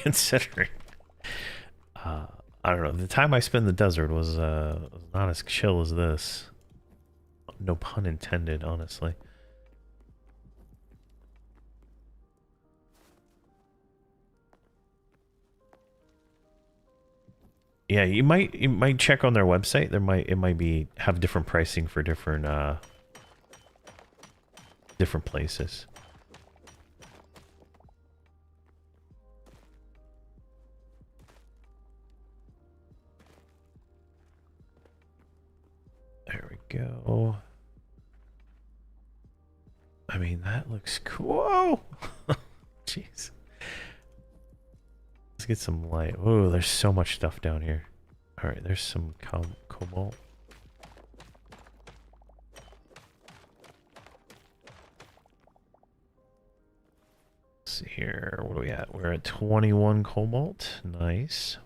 considering. I don't know. The time I spent in the desert was not as chill as this. No pun intended, honestly. Yeah, you might check on their website. It might be have different pricing for different different places. There we go. I mean, that looks cool. Whoa! Jeez. Let's get some light. Oh, there's so much stuff down here. All right, there's some cobalt. Let's see here. What are we at? We're at 21 cobalt. Nice.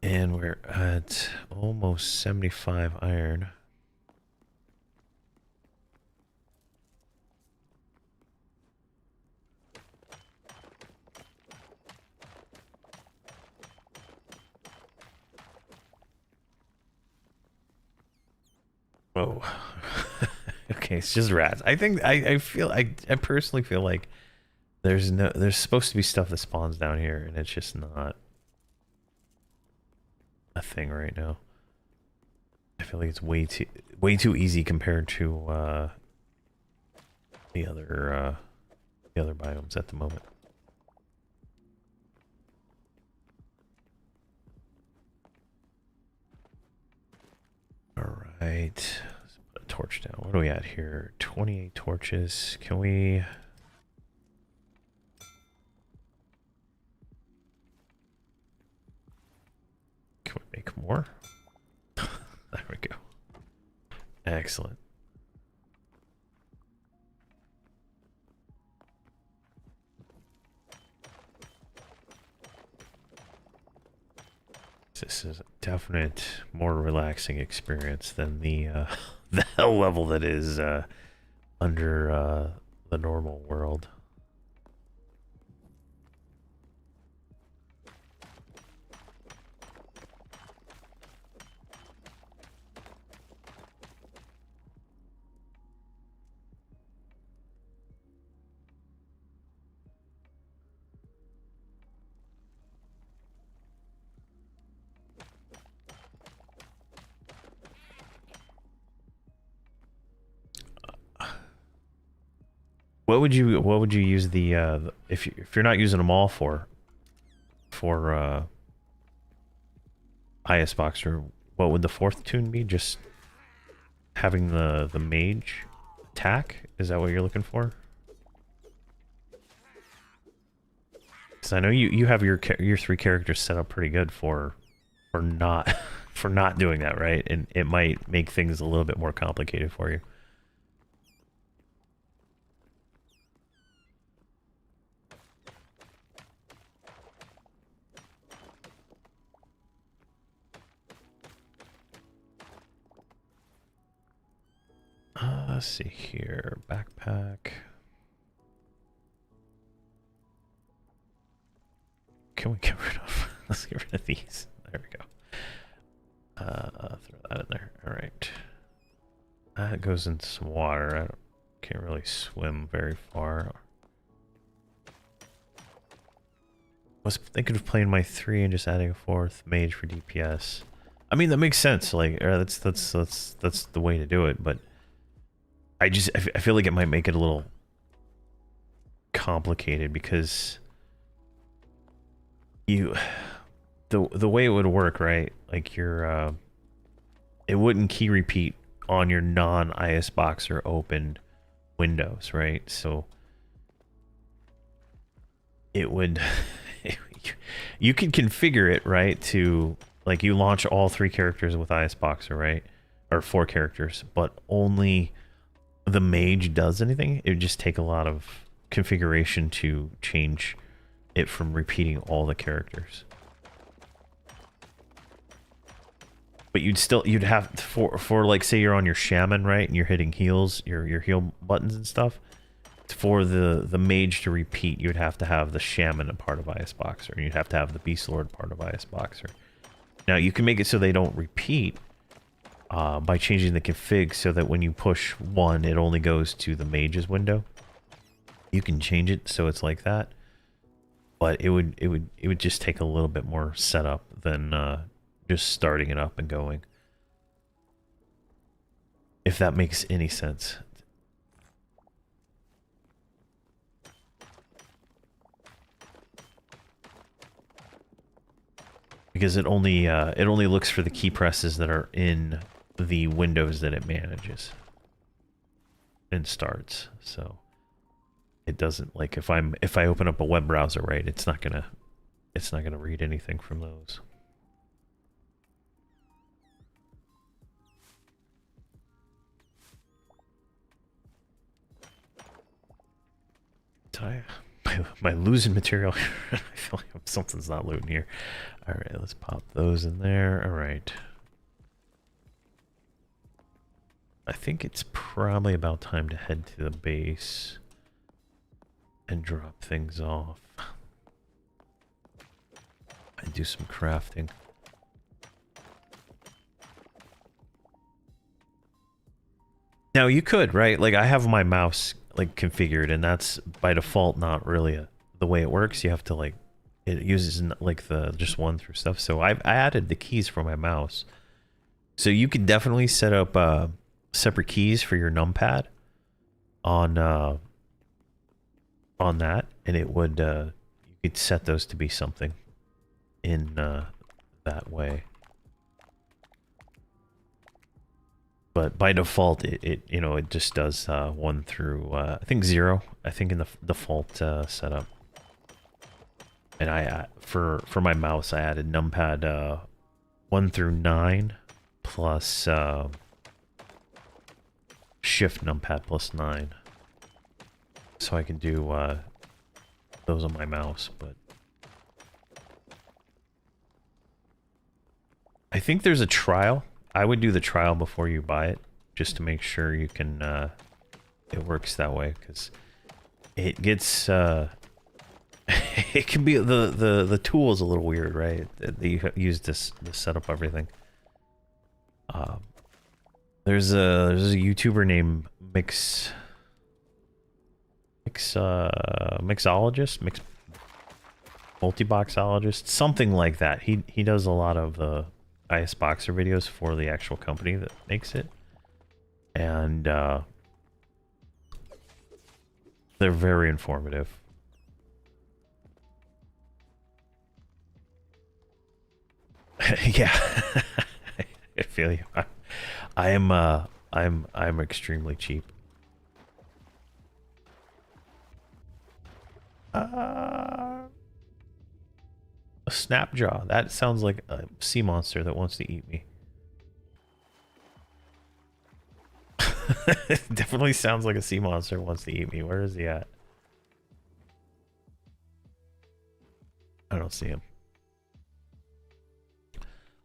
And we're at almost 75 iron. Oh, okay, it's just rats. I think I personally feel like there's supposed to be stuff that spawns down here, and it's just not a thing right now. I feel like it's way too easy compared to the other biomes at the moment. All right, let's put a torch down. What are we at here? 28 torches. Can we... make more? There we go. Excellent. This is a definite more relaxing experience than the the hell level that is under the normal world. What would you use the if you're not using them all for IS Boxer, what would the fourth tune be? Just having the mage attack? Is that what you're looking for? Because I know you have your three characters set up pretty good for not for not doing that, right? And it might make things a little bit more complicated for you. Let's see here. Backpack. Can we get rid of? Let's get rid of these. There we go. Throw that in there. All right. That goes into some water. I can't really swim very far. Was thinking of playing my 3 and just adding a 4th mage for DPS. I mean, that makes sense. Like, that's the way to do it. But I feel like it might make it a little complicated because the way it would work, right? Like it wouldn't key repeat on your non-IS Boxer opened windows, right? So it would you can configure it, right, to like you launch all 3 characters with IS Boxer, right? Or 4 characters, but only the mage does anything. It would just take a lot of configuration to change it from repeating all the characters. But you'd have for like, say you're on your shaman, right, and you're hitting heals, your heal buttons and stuff. For the mage to repeat, you'd have to have the shaman a part of IS Boxer, and you'd have to have the beast lord part of IS Boxer. Now you can make it so they don't repeat by changing the config so that when you push 1, it only goes to the mage's window. You can change it so it's like that, but it would just take a little bit more setup than just starting it up and going. If that makes any sense. Because it only looks for the key presses that are in the windows that it manages and starts. So it doesn't, like, if I open up a web browser, right, it's not gonna read anything from those. My losing material. I feel like something's not looting here. All right, let's pop those in there. All right. I think it's probably about time to head to the base and drop things off and do some crafting. Now you could, right? Like, I have my mouse like configured, and that's by default not really the way it works. You have to, like, it uses like the just 1 through stuff. So I added the keys for my mouse, so you could definitely set up separate keys for your numpad on that, and it would you could set those to be something in that way. but by default, it you know, it just does 1 through I think 0. I think in the default setup. And I for my mouse, I added numpad 1 through 9 plus shift numpad plus 9, so I can do those on my mouse. But I think there's a trial. I would do the trial before you buy it, just to make sure you can it works that way, because it gets it can be the tool is a little weird, right? They use this to set up everything. There's a YouTuber named multiboxologist, something like that. He does a lot of the IS Boxer videos for the actual company that makes it, and they're very informative. Yeah, I feel you. I'm extremely cheap. A snapjaw. That sounds like a sea monster that wants to eat me. It definitely sounds like a sea monster wants to eat me. Where is he at? I don't see him.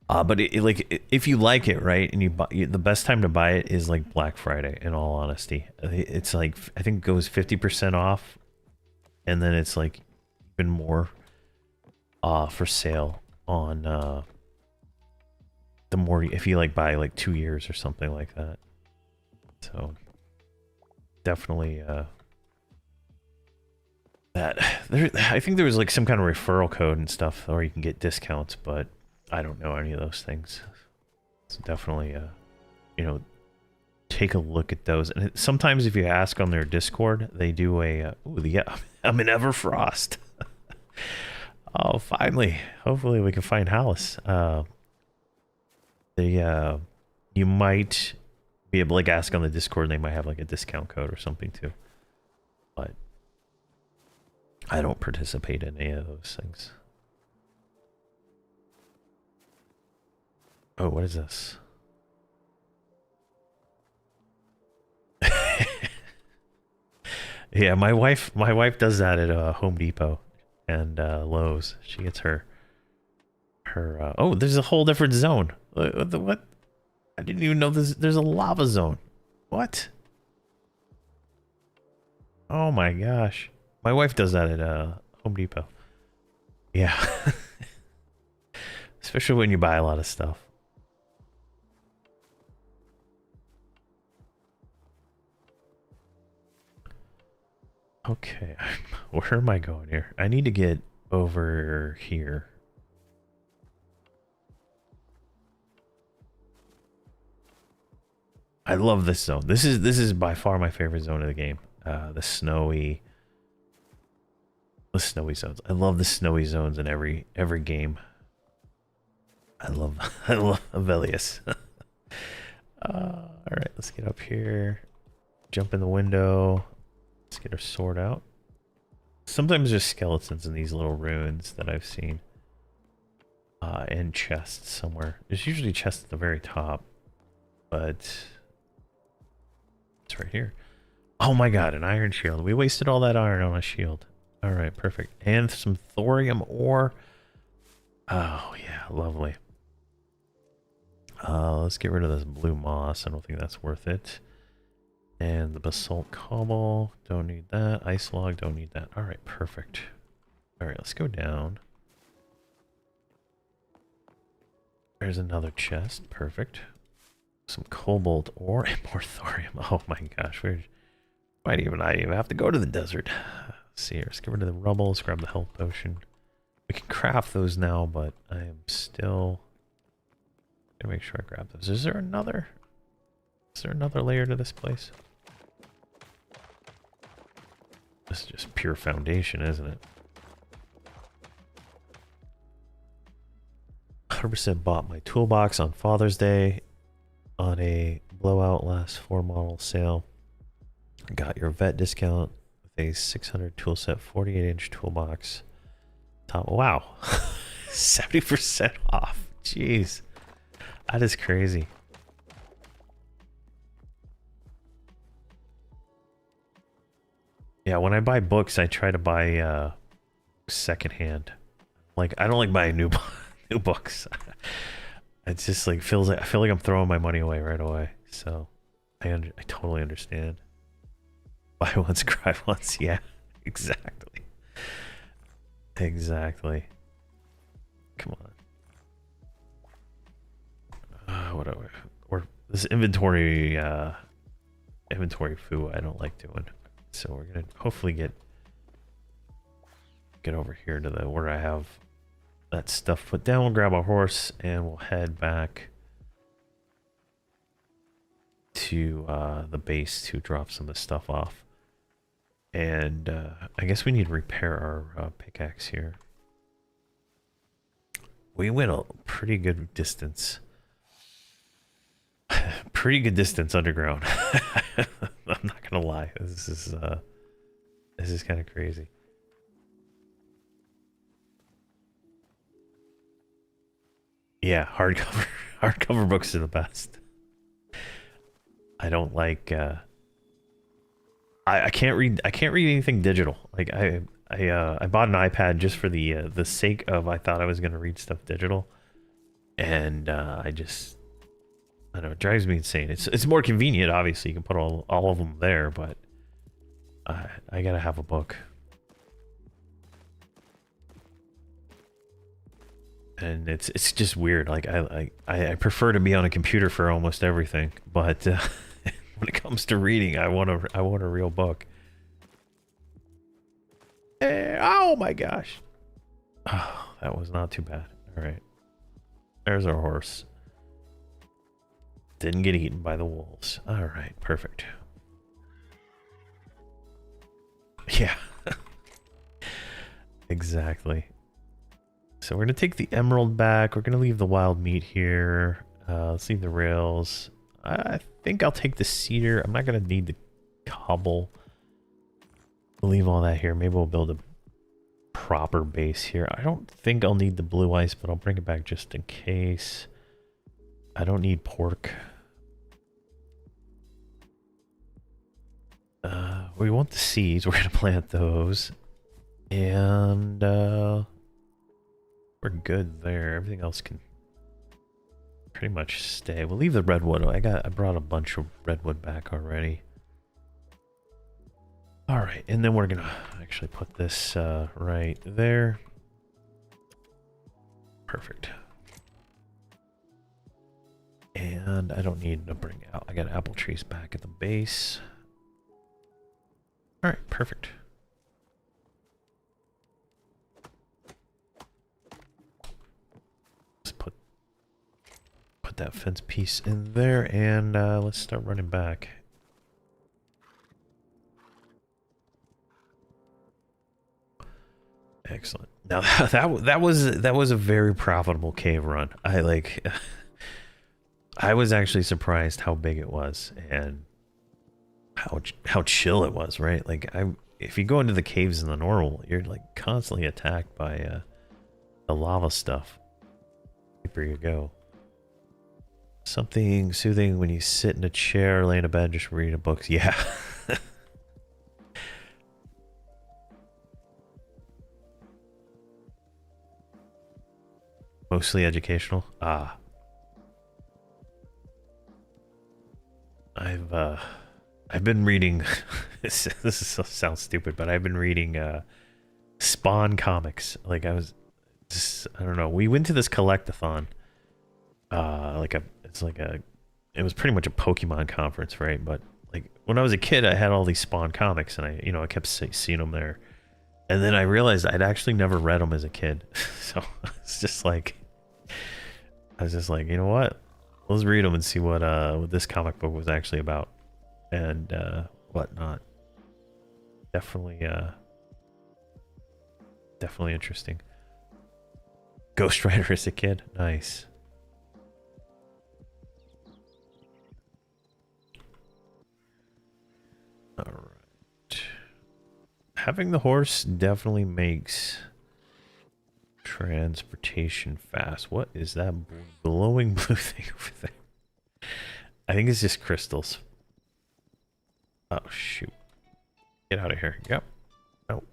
But like, if you like it, right, and you buy, the best time to buy it is like Black Friday. In all honesty, it's like, I think it goes 50% off, and then it's like even more for sale on the more, if you like buy like 2 years or something like that. So definitely that there. I think there was like some kind of referral code and stuff, or you can get discounts, but I don't know any of those things. So definitely, you know, take a look at those. And sometimes if you ask on their Discord, they do a, ooh, yeah, I'm in Everfrost. Oh, finally. Hopefully we can find Hallis. You might be able to like ask on the Discord, and they might have like a discount code or something too. But I don't participate in any of those things. Oh, what is this? Yeah, my wife does that at Home Depot and Lowe's. She gets her oh, there's a whole different zone. What? I didn't even know there's a lava zone. What? Oh my gosh. My wife does that at Home Depot. Yeah. Especially when you buy a lot of stuff. Okay, where am I going here? I need to get over here. I love this zone. This is by far my favorite zone of the game. The snowy zones. I love the snowy zones in every game. I love Avelius. All right, let's get up here. Jump in the window. Let's get our sword out. Sometimes there's skeletons in these little ruins that I've seen. And chests somewhere. There's usually chests at the very top. But it's right here. Oh my god, an iron shield. We wasted all that iron on a shield. Alright, perfect. And some thorium ore. Oh yeah, lovely. Let's get rid of this blue moss. I don't think that's worth it. And the basalt cobble, don't need that. Ice log, don't need that. All right, perfect. All right, let's go down. There's another chest, perfect. Some cobalt ore and more thorium. Oh my gosh, we might even not even have to go to the desert. Let's see here, let's get rid of the rubble. Let's grab the health potion. We can craft those now, but I am still gonna make sure I grab those. Is there another layer to this place? This is just pure foundation, isn't it? 100% bought my toolbox on Father's Day. on a blowout last 4 model sale. Got your vet discount with a 600 tool set, 48-inch toolbox. Top. Wow, 70% off. Jeez, that is crazy. Yeah, when I buy books, I try to buy secondhand. Like, I don't like buying new new books. It's just like feels like I feel like I'm throwing my money away right away. So I totally understand. Buy once, cry once. Yeah, exactly. Exactly. Come on. Whatever. Or this inventory foo I don't like doing. So we're gonna hopefully get over here to the where I have that stuff put down. We'll grab a horse and we'll head back to the base to drop some of the stuff off. And I guess we need to repair our pickaxe here. We went a pretty good distance. Pretty good distance underground. I'm not gonna lie. This is kind of crazy. Yeah, hardcover books are the best. I don't like I can't read anything digital. Like I bought an iPad just for the sake of I thought I was gonna read stuff digital, and I don't know, it drives me insane. It's more convenient, obviously. You can put all of them there, but I gotta have a book. And it's just weird. Like I prefer to be on a computer for almost everything, but when it comes to reading, I want a real book. Oh my gosh! Oh, that was not too bad. All right, there's our horse. Didn't get eaten by the wolves. All right, perfect. Yeah, exactly. So we're gonna take the emerald back. We're gonna leave the wild meat here. Let's leave the rails. I think I'll take the cedar. I'm not gonna need the cobble. We'll leave all that here. Maybe we'll build a proper base here. I don't think I'll need the blue ice, but I'll bring it back just in case. I don't need pork. We want the seeds. We're gonna plant those. And we're good there. Everything else can pretty much stay. We'll leave the redwood. I brought a bunch of redwood back already. All right, and then we're gonna actually put this right there. Perfect. And I don't need to bring out. I got apple trees back at the base. All right, perfect. Put that fence piece in there, and let's start running back. Excellent. Now that was a very profitable cave run. I was actually surprised how big it was and how chill it was. Right, like if you go into the caves in the normal, you're like constantly attacked by the lava stuff. Deeper you go. Something soothing when you sit in a chair, lay in a bed, just reading a book. Yeah. Mostly educational. Ah. I've been reading sounds stupid, but I've been reading Spawn comics. Like I don't know. We went to this collectathon. It was pretty much a Pokemon conference, right? But like when I was a kid, I had all these Spawn comics, and I kept seeing them there. And then I realized I'd actually never read them as a kid, so it's just like I was just like, you know what? Let's read them and see what this comic book was actually about, and whatnot. Definitely interesting. Ghost Rider as a kid, nice. having the horse definitely makes transportation fast. What is that glowing blue thing over there? I think it's just crystals. Oh, shoot. Get out of here. Yep. Oh.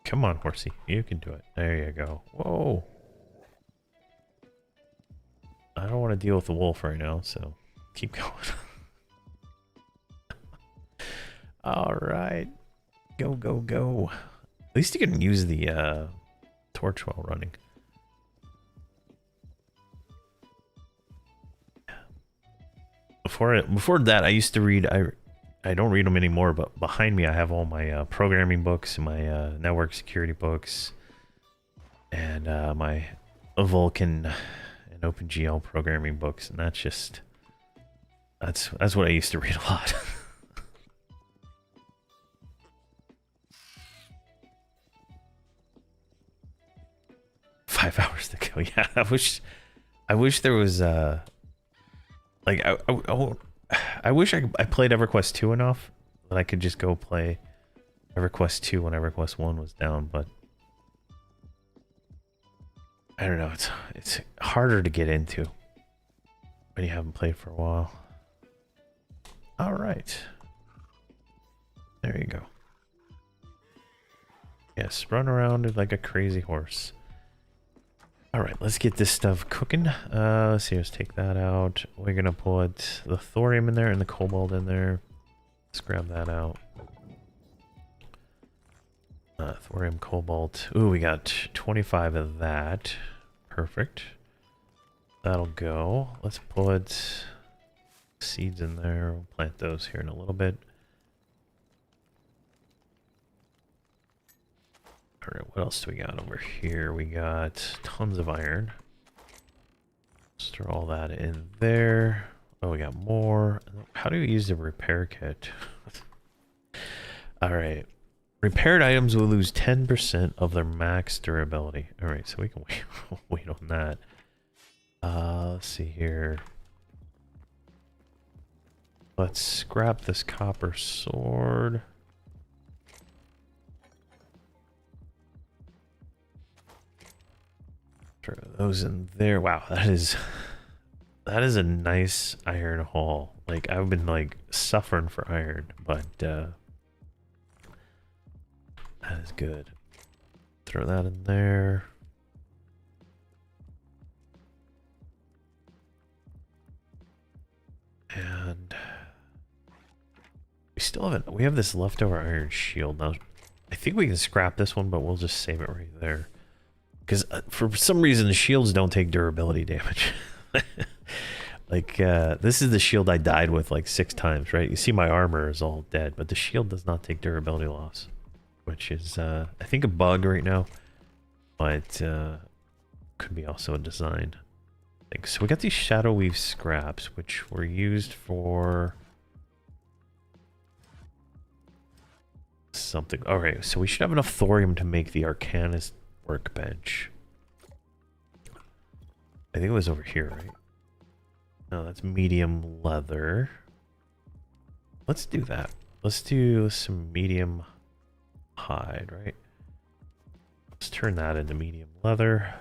Come on, horsey. You can do it. There you go. Whoa. I don't want to deal with the wolf right now, so keep going. All right. Go, go, go. At least you can use the torch while running. Before that, I used to read. I don't read them anymore, but behind me I have all my programming books, my network security books, and my Vulkan and OpenGL programming books, and that's what I used to read a lot. 5 hours to go. Yeah, I wish there was like I wish I played EverQuest 2 enough that I could just go play EverQuest 2 when EverQuest 1 was down, but I don't know, it's harder to get into when you haven't played for a while. All right. There you go. Yes, run around like a crazy horse. All right, let's get this stuff cooking. Let's see, let's take that out. We're gonna put the thorium in there and the cobalt in there. Let's grab that out. Thorium, cobalt. Ooh, we got 25 of that. Perfect. That'll go. Let's put seeds in there. We'll plant those here in a little bit. All right, what else do we got over here? We got tons of iron. Let's throw all that in there. Oh, we got more. How do you use the repair kit? All right. Repaired items will lose 10% of their max durability. All right, so we can wait on that. Let's see here. Let's scrap this copper sword. Throw those in there. Wow, that is a nice iron haul. Like, I've been like suffering for iron, but that is good. Throw that in there. And we still haven't, we have this leftover iron shield. Now, I think we can scrap this one, but we'll just save it right there. Because for some reason, the shields don't take durability damage. Like, this is the shield I died with like 6 times, right? You see my armor is all dead, but the shield does not take durability loss. Which is, I think, a bug right now. But, could be also a design thing. So we got these Shadow Weave scraps, which were used for something. Alright, so we should have enough thorium to make the Arcanist workbench. I think it was over here, right? No, that's medium leather. Let's do that. Let's do some medium hide, right? Let's turn that into medium leather.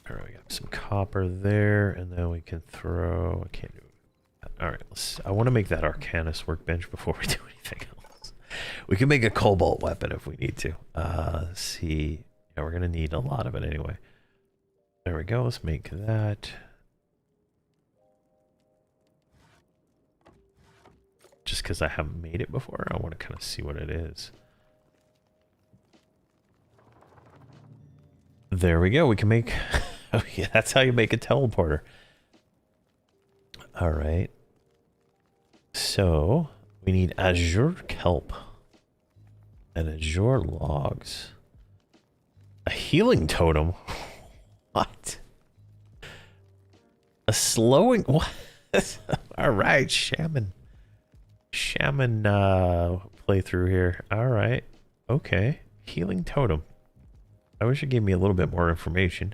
Alright, we got some copper there, and then we can throw... I can't do it. Alright, I want to make that Arcanist workbench before we do anything else. We can make a cobalt weapon if we need to. Let's see. Yeah, we're going to need a lot of it anyway. There we go. Let's make that. Just because I haven't made it before, I want to kind of see what it is. There we go. We can make... Oh, yeah, that's how you make a teleporter. All right. So, we need azure kelp and azure logs. A healing totem? What? A slowing... What? All right, shaman playthrough here. All right. Okay. Healing totem. I wish it gave me a little bit more information.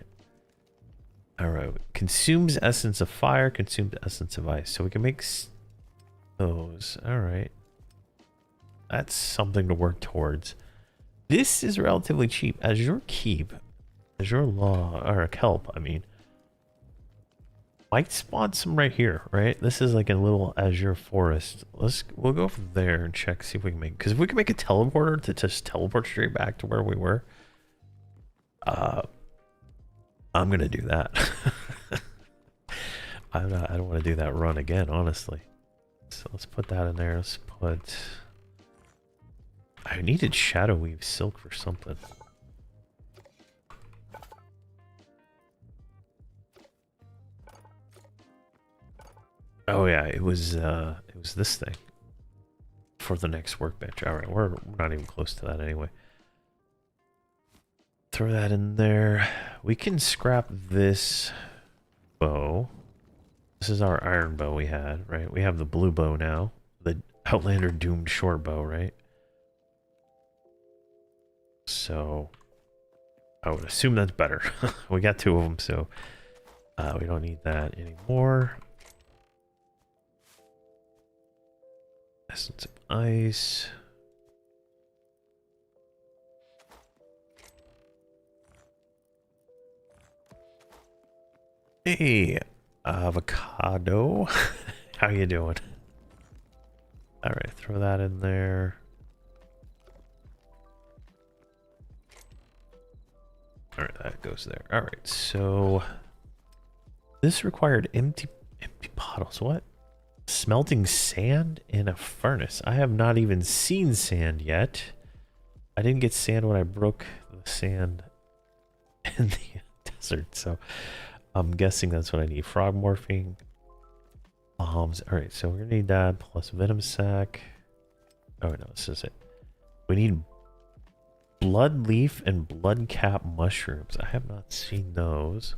All right. Consumes essence of fire, consumes essence of ice. So we can make those. All right. That's something to work towards. This is relatively cheap. Azure Keep. Azure Law. Or Kelp, I mean. Might spawn some right here, right? This is like a little Azure Forest. We'll go from there and check, see if we can make... Because if we can make a teleporter to just teleport straight back to where we were... I'm gonna do that. I don't want to do that run again, honestly. So let's put that in there. Let's put... I needed Shadow Weave Silk for something. Oh yeah, it was this thing for the next workbench. All right, we're not even close to that anyway. Throw that in there. We can scrap this bow. This is our iron bow we had, right? We have the blue bow now. The Outlander Doomed short bow, right? So I would assume that's better. We got 2 of them, so we don't need that anymore. Essence of Ice. Hey, avocado. How you doing? All right, throw that in there. All right, that goes there. All right, so this required empty bottles. What? Smelting sand in a furnace. I have not even seen sand yet. I didn't get sand when I broke the sand in the desert, so I'm guessing that's what I need. Frog morphing. Bombs. Alright, so we're gonna need that plus venom sac. Oh no, this is it. We need blood leaf and blood cap mushrooms. I have not seen those.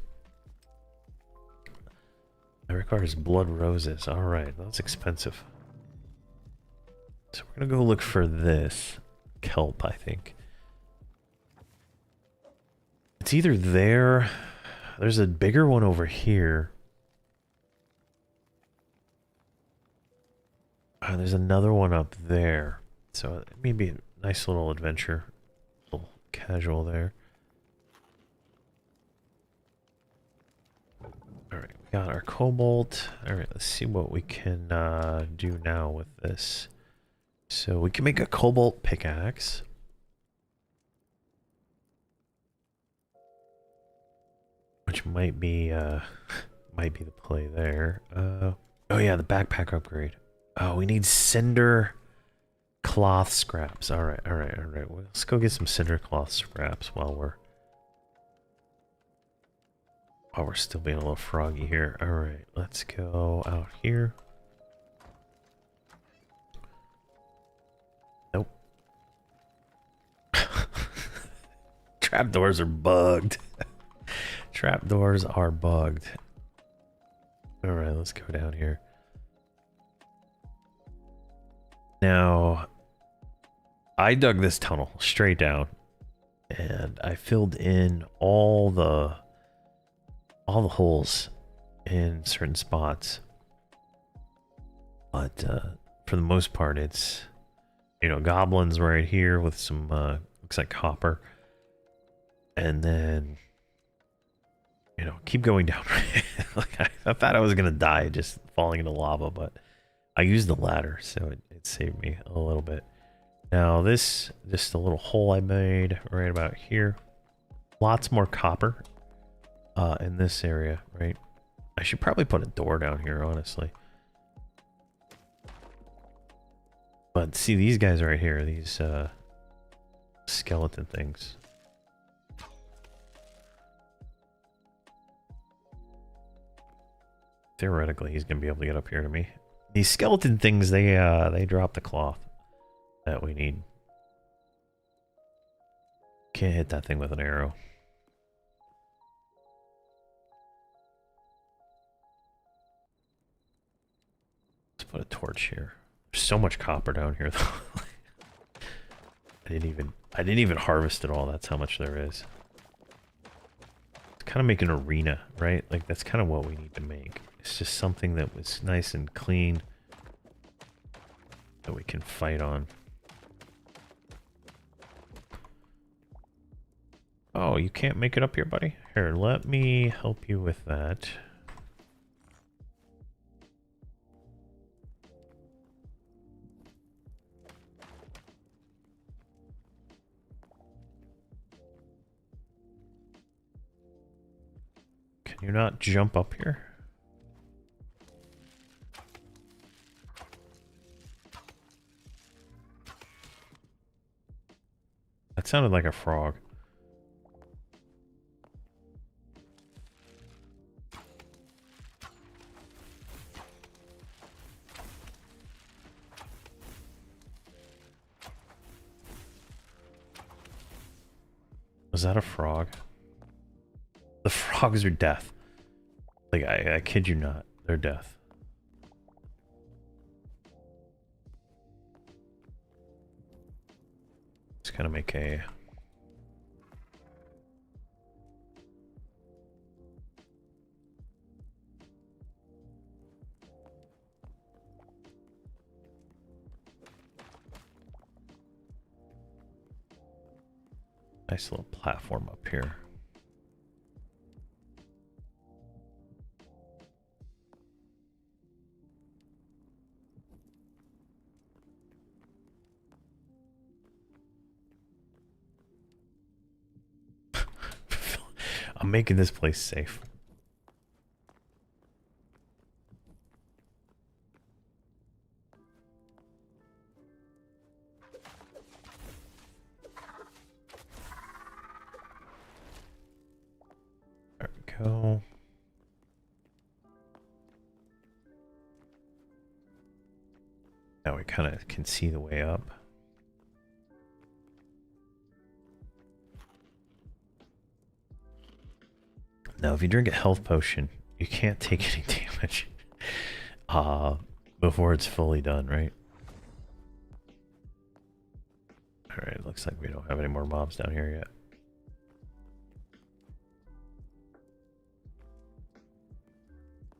It requires blood roses. Alright, that's expensive. So we're gonna go look for this. Kelp, I think. It's either there. There's a bigger one over here. There's another one up there. So it may be a nice little adventure. A little casual there. Alright, we got our cobalt. Alright, let's see what we can do now with this. So we can make a cobalt pickaxe. Which might be the play there. Oh yeah, the backpack upgrade. Oh, we need cinder cloth scraps. Alright. Well, let's go get some cinder cloth scraps while we're still being a little froggy here. Alright, let's go out here. Nope. Trapdoors are bugged. Trapdoors are bugged. Alright, let's go down here. Now, I dug this tunnel straight down, and I filled in all the holes in certain spots. But for the most part, it's, you know, goblins right here with some looks like copper, and then, you know, keep going down. Like I thought I was gonna die just falling into lava, but I used the ladder, so it saved me a little bit. Now this, just a little hole I made right about here. Lots more copper in this area, right? I should probably put a door down here, honestly. But see these guys right here, these skeleton things. Theoretically, he's gonna be able to get up here to me. These skeleton things, they drop the cloth that we need. Can't hit that thing with an arrow. Let's put a torch here. There's so much copper down here though. I didn't even harvest it all. That's how much there is. It's kind of make an arena, right? Like that's kind of what we need to make. It's just something that was nice and clean. that we can fight on. Oh, you can't make it up here, buddy? Here, let me help you with that. Can you not jump up here? That sounded like a frog. Was that a frog? The frogs are death. Like, I kid you not. They're death. Just gonna make a... nice little platform up here. I'm making this place safe. There we go. Now we kind of can see the way up. Now, if you drink a health potion, you can't take any damage before it's fully done, right? Alright, looks like we don't have any more mobs down here yet.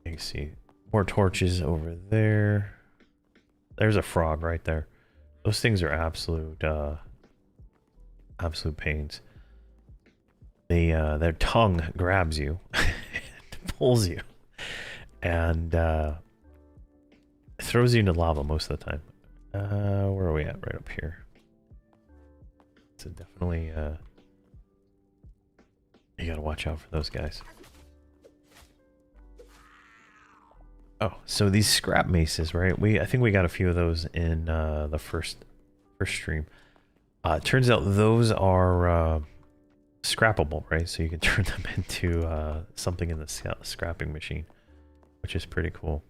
You can see more torches over there. There's a frog right there. Those things are absolute pains. They their tongue grabs you and pulls you and throws you into lava most of the time. Where are we at? Right up here. So definitely you gotta watch out for those guys. Oh, so these scrap maces, right? I think we got a few of those in the first stream. Turns out those are scrappable, right? So you can turn them into something in the scrapping machine, which is pretty cool.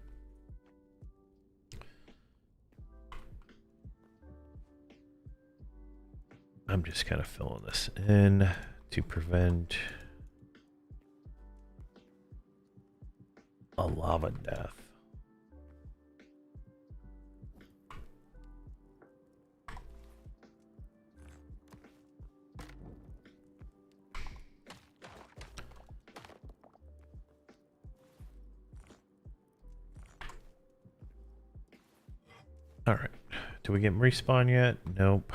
I'm just kind of filling this in to prevent a lava death. All right, do we get respawn yet? Nope.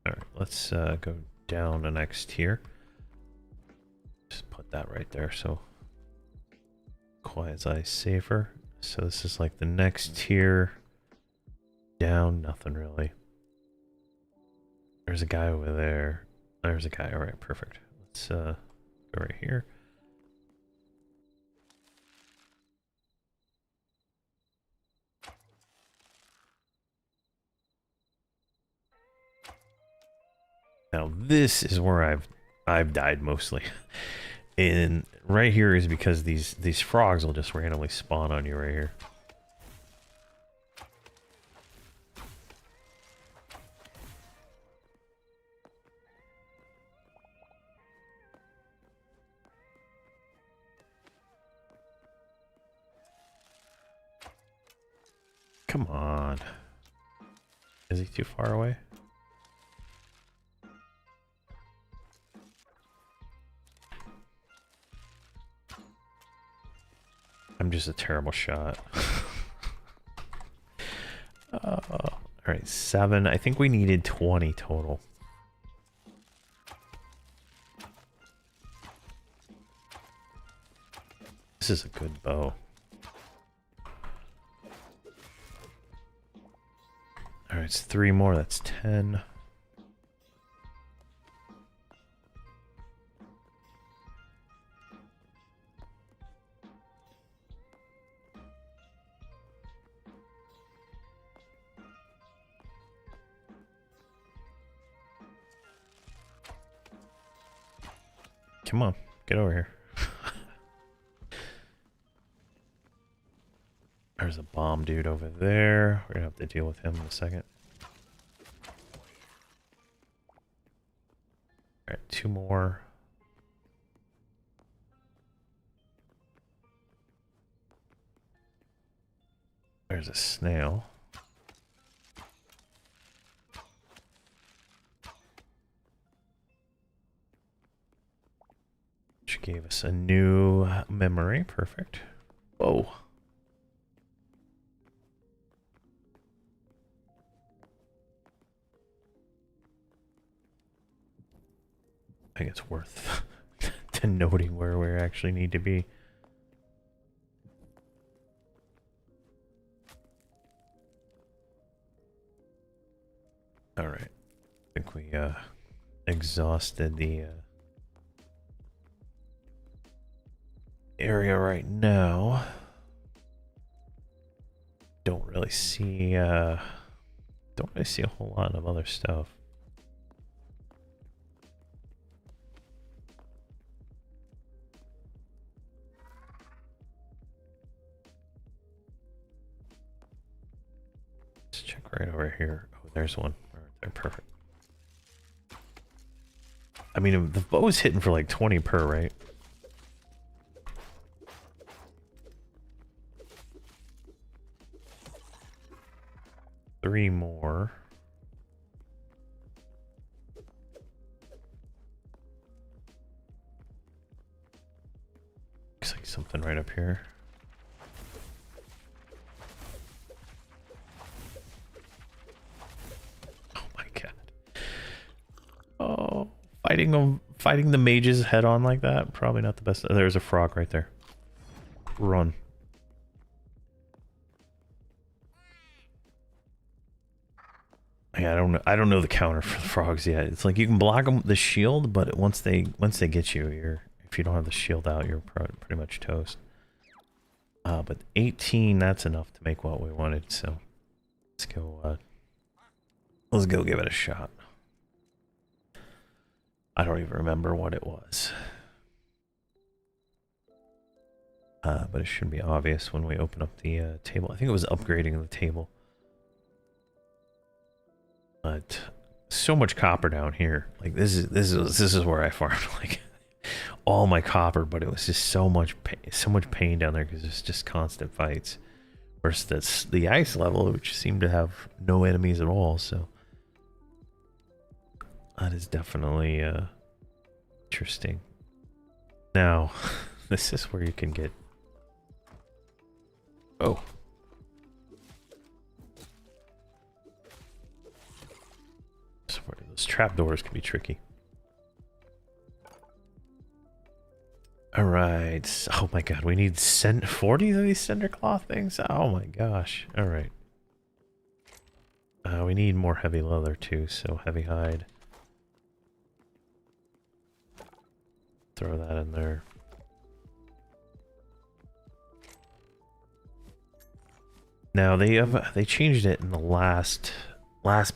All right, let's go down the next tier. Just put that right there so quasi safer. So this is like the next tier down, nothing really. There's a guy over there. There's a guy. All right, perfect. Let's go right here. Now this is where I've died mostly. And right here is because these frogs will just randomly spawn on you right here. Come on. Is he too far away? I'm just a terrible shot. All right, 7. I think we needed 20 total. This is a good bow. All right, it's 3 more. That's 10. Come on, get over here. There's a bomb dude over there. We're gonna have to deal with him in a second. Alright, 2 more. There's a snail. Which gave us a new memory. Perfect. Whoa. I think it's worth denoting where we actually need to be. All right. I think we exhausted the area right now. Don't really see a whole lot of other stuff. Let's check right over here. Oh, there's one. Right there, perfect. I mean, the bow's hitting for like 20 per, right? Three more. Looks like something right up here. Oh my god. Oh, fighting the mages head on like that, probably not the best. There's a frog right there. Run. Yeah, I don't know the counter for the frogs yet. It's like you can block them with the shield, but once they get you, if you don't have the shield out, you're pretty much toast. But 18, that's enough to make what we wanted. So let's go give it a shot. I don't even remember what it was. But it should be obvious when we open up the table. I think it was upgrading the table. But so much copper down here. Like this is where I farmed like all my copper, but it was just so much pain down there because it's just constant fights. Versus the ice level, which seemed to have no enemies at all. So that is definitely interesting. Now, this is where you can get. Oh. Those trapdoors can be tricky. Alright. Oh my god, we need 40 of these cinder cloth things? Oh my gosh. Alright. We need more heavy leather too, so heavy hide. Throw that in there. Now they changed it in the last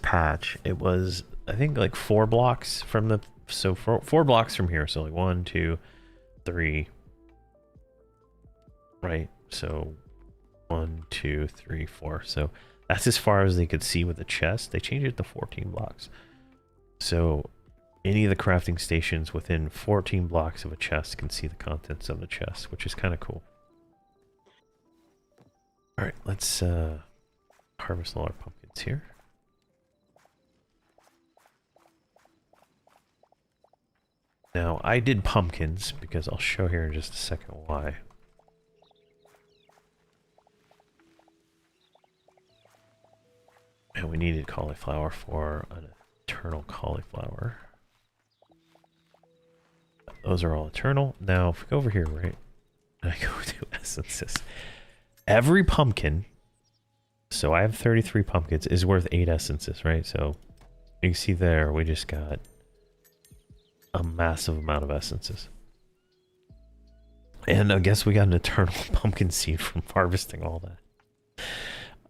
patch. It was, I think, like 4 blocks from the, so 4 blocks from here. So like 1, 2, 3, right? So 1, 2, 3, 4. So that's as far as they could see with the chest. They changed it to 14 blocks. So any of the crafting stations within 14 blocks of a chest can see the contents of the chest, which is kind of cool. All right, let's harvest all our pumpkins here. Now, I did pumpkins because I'll show here in just a second why. And we needed cauliflower for an eternal cauliflower. Those are all eternal. Now, if we go over here, right? I go to essences. Every pumpkin, so I have 33 pumpkins, is worth 8 essences, right? So you can see there, we just got a massive amount of essences. And I guess we got an eternal pumpkin seed from harvesting all that.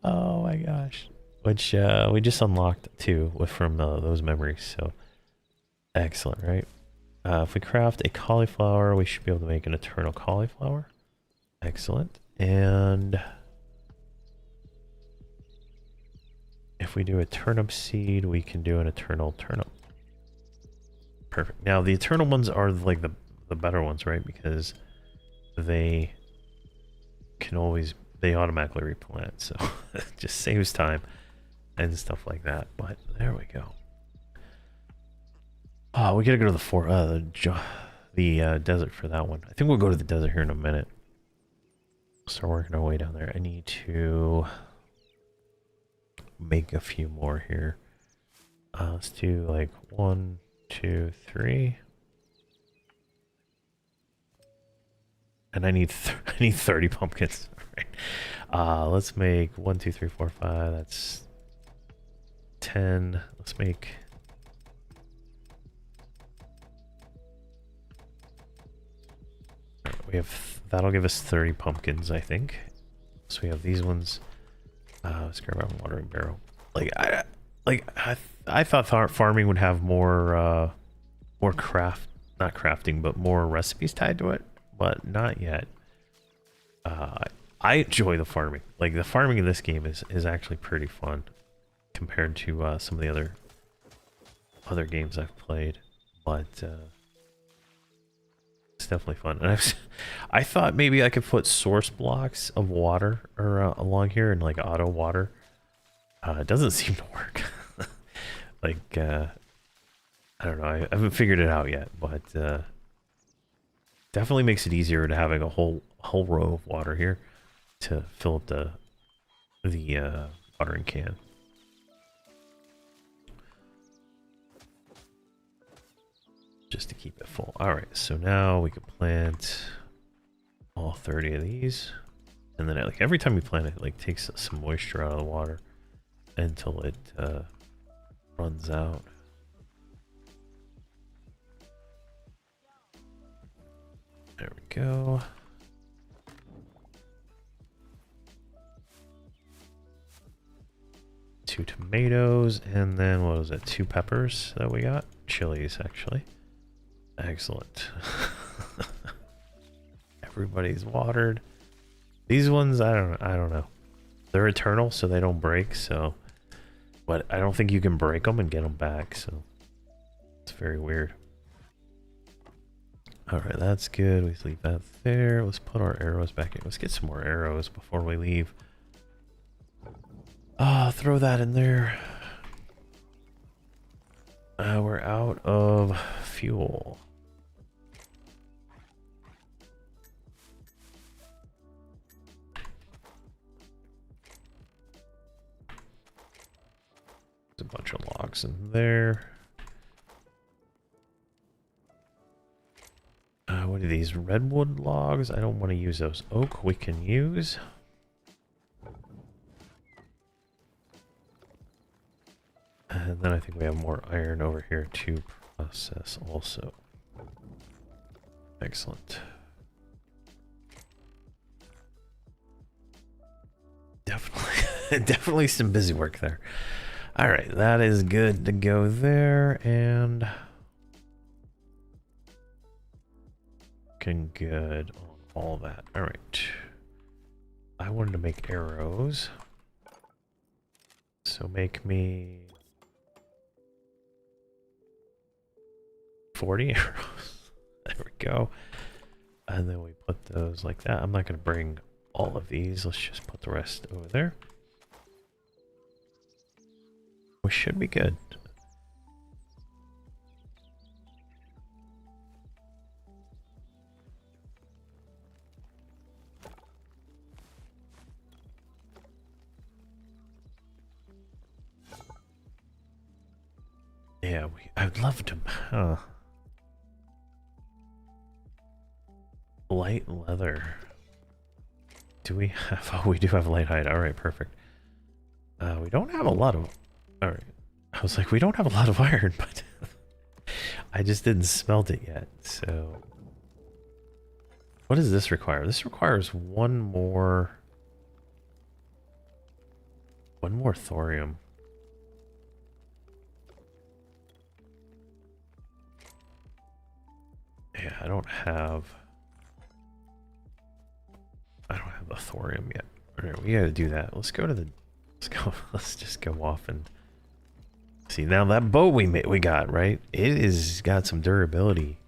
Oh my gosh. Which we just unlocked too from those memories. So excellent, right? If we craft a cauliflower, we should be able to make an eternal cauliflower. Excellent. And if we do a turnip seed, we can do an eternal turnip. Perfect. Now the eternal ones are like the better ones, right? Because they can always, they automatically replant. So it just saves time and stuff like that. But there we go. Oh, we gotta go to the desert for that one. I think we'll go to the desert here in a minute. Start working our way down there. I need to make a few more here. Let's do like 1, 2, 3. And I need 30 pumpkins. Right. Let's make 1, 2, 3, 4, 5. That's 10. Let's make. We have, that'll give us 30 pumpkins, I think. So we have these ones. Let's grab our watering barrel. I thought farming would have more not crafting, but more recipes tied to it, but not yet. I enjoy the farming. Like the farming in this game is actually pretty fun compared to some of the other games I've played, but it's definitely fun. And I thought maybe I could put source blocks of water along here and like auto water. It doesn't seem to work. Like I don't know. I haven't figured it out yet, but definitely makes it easier to having a whole row of water here to fill up the watering can. Just to keep it full. All right, so now we can plant all 30 of these, and then like every time you plant it, it like takes some moisture out of the water until it runs out. There we go. Two tomatoes, and then what was it? 2 peppers that we got? Chilies, actually. Excellent. Everybody's watered. These ones, I don't know. They're eternal, so they don't break. So, but I don't think you can break them and get them back. So it's very weird. All right, that's good. We leave that there. Let's put our arrows back in. Let's get some more arrows before we leave. Throw that in there. We're out of fuel. There's a bunch of logs in there. What are these? Redwood logs? I don't want to use those. Oak we can use. And then I think we have more iron over here to process also. Excellent. Definitely some busy work there. All right, that is good to go there, and looking good on all that. All right. I wanted to make arrows. So make me 40 arrows. There we go. And then we put those like that. I'm not going to bring all of these. Let's just put the rest over there. We should be good. Yeah, I'd love to. Light leather. Do we have? Oh, we do have light hide. All right, perfect. We don't have a lot of. All right. I was like, we don't have a lot of iron, but I just didn't smelt it yet. So, what does this require? This requires one more thorium. Yeah, I don't have the thorium yet. All right, we got to do that. Let's go to the. Let's just go off and see. Now that boat we got, right? It is got some durability.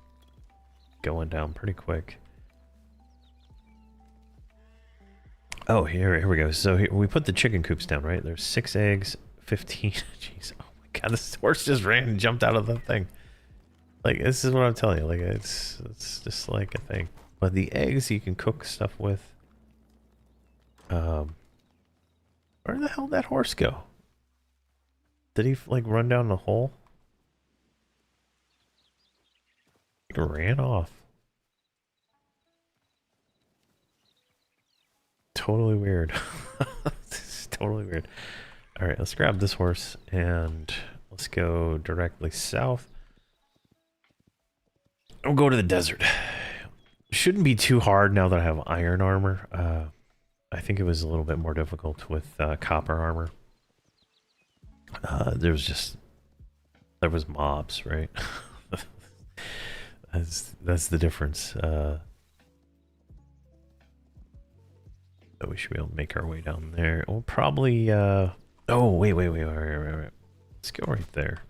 Going down pretty quick. Oh, here we go. So here, we put the chicken coops down, right? There's 6 eggs, 15. Jeez, oh my god, this horse just ran and jumped out of the thing. Like, this is what I'm telling you. Like, it's just like a thing. But the eggs you can cook stuff with. Where the hell did that horse go? Did he like run down the hole? He ran off. Totally weird. This is totally weird. All right, let's grab this horse and let's go directly south. We'll go to the desert. Shouldn't be too hard now that I have iron armor. I think it was a little bit more difficult with copper armor. There was mobs, right? That's the difference. So we should be able to make our way down there. We'll probably oh wait. Let's go right there.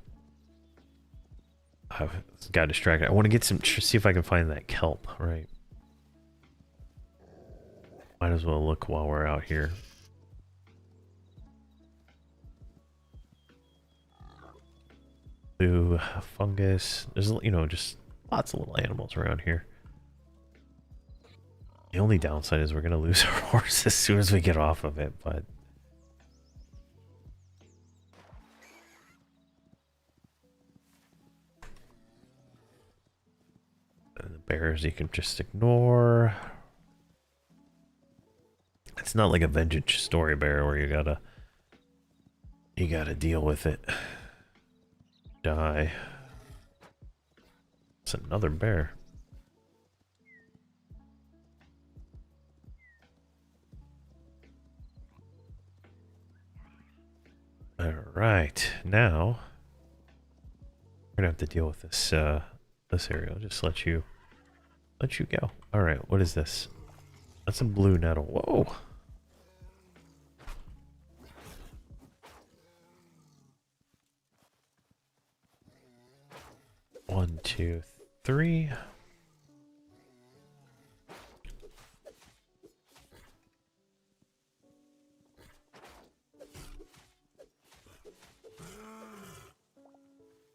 I got distracted. I want to get see if I can find that kelp, right? Might as well look while we're out here. Blue fungus. There's, you know, just lots of little animals around here. The only downside is we're gonna lose our horse as soon as we get off of it, but and the bears you can just ignore. It's not like a vengeance story bear where you gotta deal with it. Die. It's another bear. All right, now we're gonna have to deal with this this area. I'll just let you go. All right, what is this? That's a blue nettle. Whoa. One, two, three.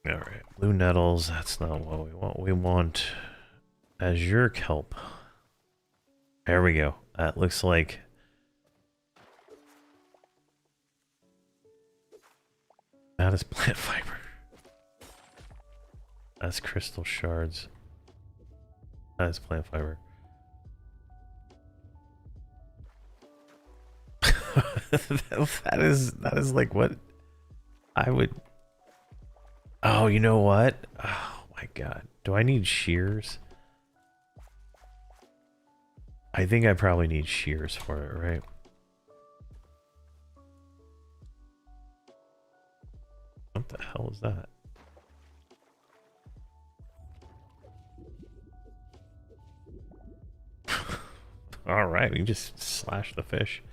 All right, blue nettles. That's not what we want. We want azure kelp. There we go. That looks like that is plant fiber. That's crystal shards. That is plant fiber. that is like what I would. Oh, you know what? Oh my god. Do I need shears? I think I probably need shears for it, right? What the hell is that? All right, we can just slash the fish.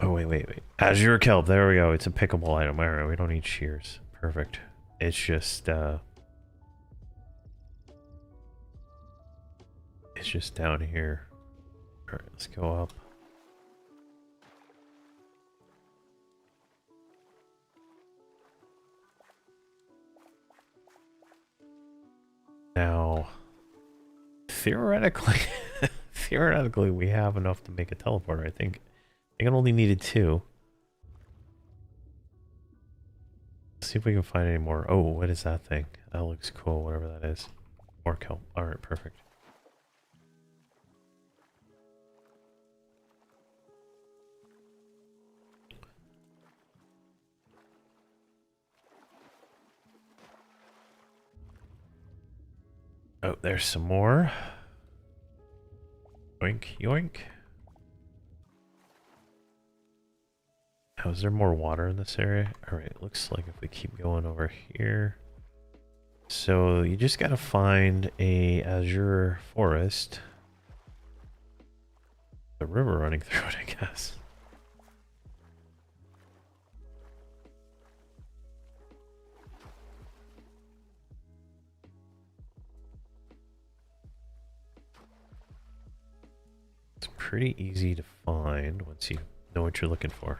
Oh, wait. Azure kelp, there we go. It's a pickable item. All right, we don't need shears. Perfect. It's just, it's just down here. All right, let's go up. Now, theoretically, theoretically, we have enough to make a teleporter. I think I only needed 2. Let's see if we can find any more. Oh, what is that thing? That looks cool, whatever that is. More kelp. Alright, perfect. Oh, there's some more. Yoink, yoink. Oh, is there more water in this area? Alright, looks like if we keep going over here. So you just gotta find a azure forest. The river running through it, I guess. It's pretty easy to find once you know what you're looking for.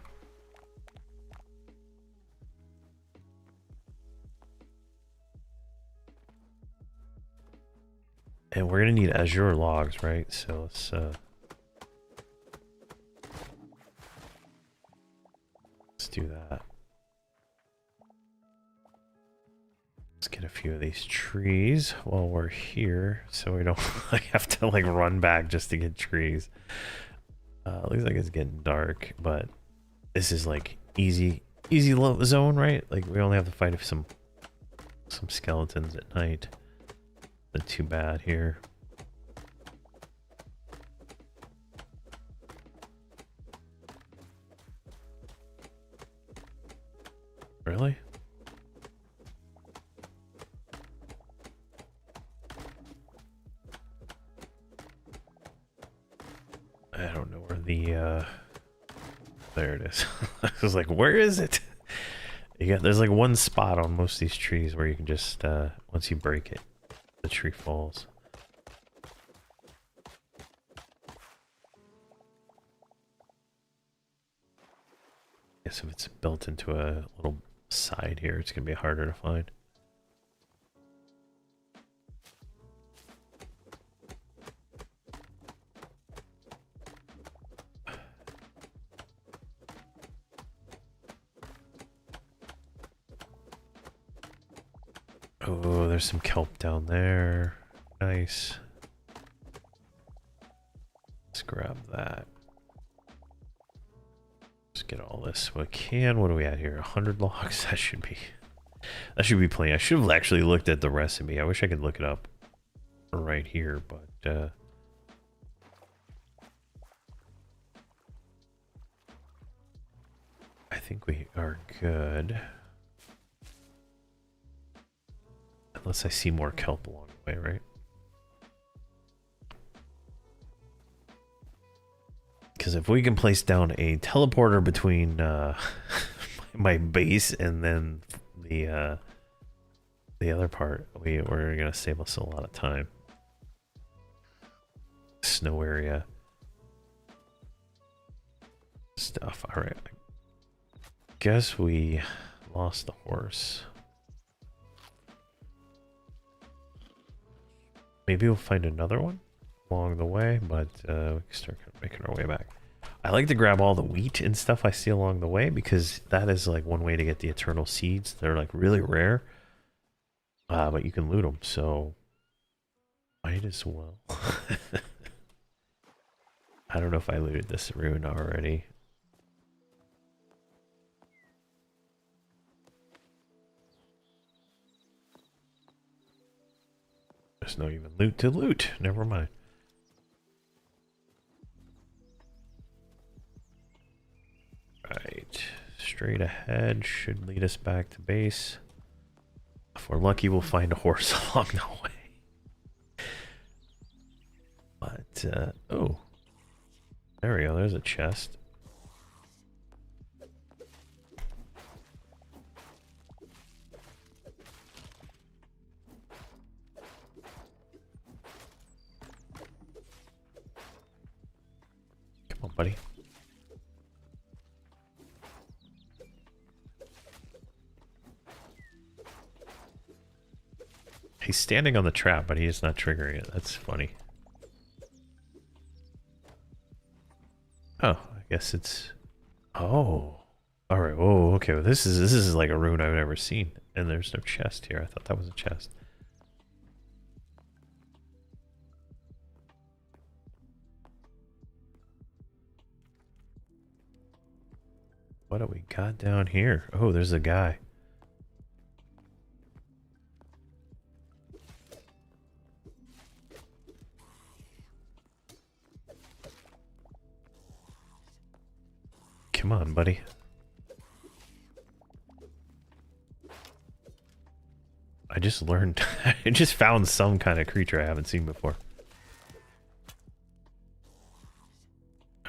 And we're gonna need azure logs, right? So let's do that. Let's get a few of these trees while we're here, so we don't like have to like run back just to get trees. Looks like it's getting dark, but this is like easy zone, right? Like we only have to fight some skeletons at night. Not too bad here. Really? I don't know where the there it is. I was like, where is it? There's like one spot on most of these trees where you can just once you break it, the tree falls. Guess if it's built into a little side here, it's gonna be harder to find. Oh, there's some kelp down there. Nice. Let's grab that. Let's get all this we can. What are we at here? 100 logs? That should be plenty. I should have actually looked at the recipe. I wish I could look it up right here, but I think we are good. Unless I see more kelp along the way, right? Because if we can place down a teleporter between my base and then the other part, we're gonna save us a lot of time. Snow area stuff. All right. Guess we lost the horse. Maybe we'll find another one along the way, but we can start making our way back. I like to grab all the wheat and stuff I see along the way because that is like one way to get the eternal seeds. They're like really rare, but you can loot them, so might as well. I don't know if I looted this rune already. There's no even loot to loot. Never mind. Right. Straight ahead should lead us back to base. If we're lucky, we'll find a horse along the way. But, oh. There we go. There's a chest. Come on, buddy. He's standing on the trap, but he is not triggering it. That's funny. Oh, I guess it's... Oh. All right. Whoa. Okay. Well, this is like a room I've never seen, and there's no chest here. I thought that was a chest. What do we got down here? Oh, there's a guy. Come on, buddy. I just learned. I just found some kind of creature I haven't seen before.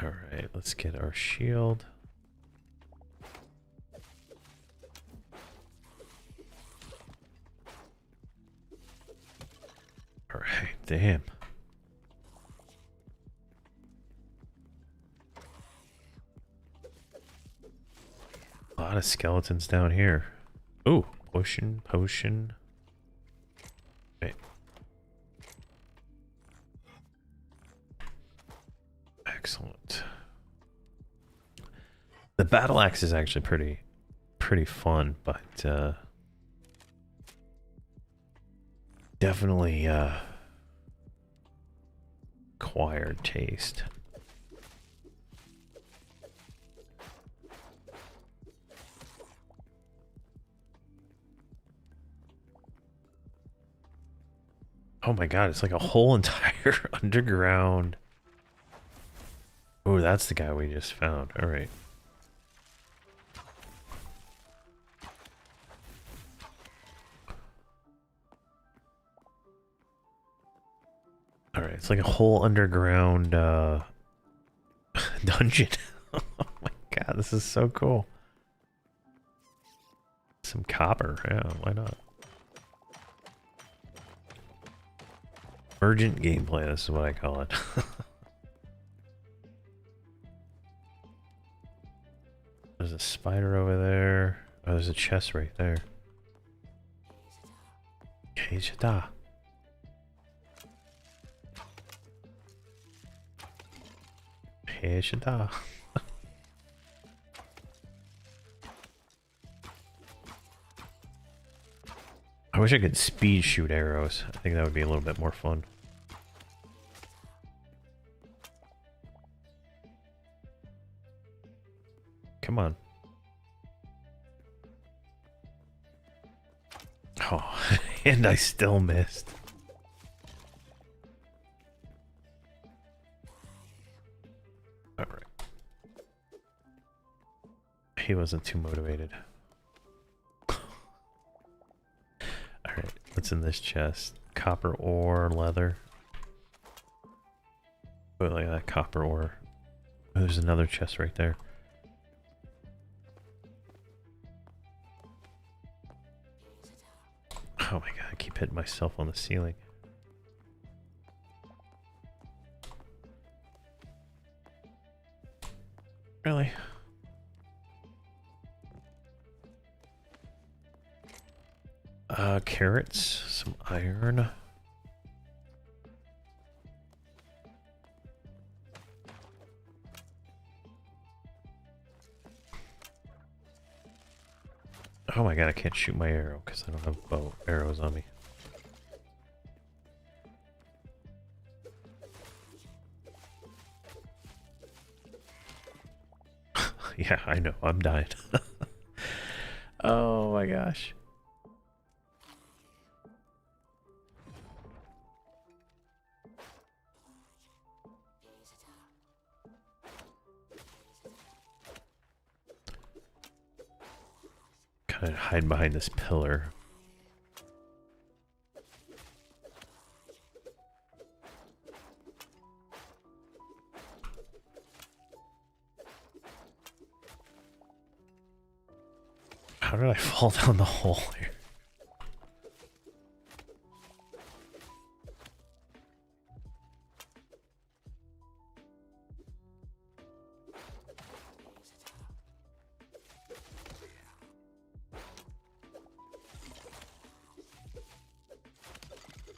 Alright, let's get our shield. Alright, damn. A lot of skeletons down here. Ooh, potion. Wait. Excellent. The battle axe is actually pretty fun, but definitely acquired taste. Oh my god, it's like a whole entire underground. Oh, that's the guy we just found. All right. All right, it's like a whole underground dungeon. Oh my god, this is so cool. Some copper, yeah, why not? Urgent gameplay, this is what I call it. There's a spider over there. Oh, there's a chest right there. Hytale. Hytale. I wish I could speed shoot arrows. I think that would be a little bit more fun. Come on. Oh, and I still missed. Alright. He wasn't too motivated. Alright, what's in this chest? Copper ore, leather. Oh, look at that copper ore. Oh, there's another chest right there. Oh my god, I keep hitting myself on the ceiling. Really? Carrots, some iron. Oh my god, I can't shoot my arrow because I don't have bow arrows on me. Yeah, I know, I'm dying. Oh my gosh. Kind of hide behind this pillar. How did I fall down the hole here?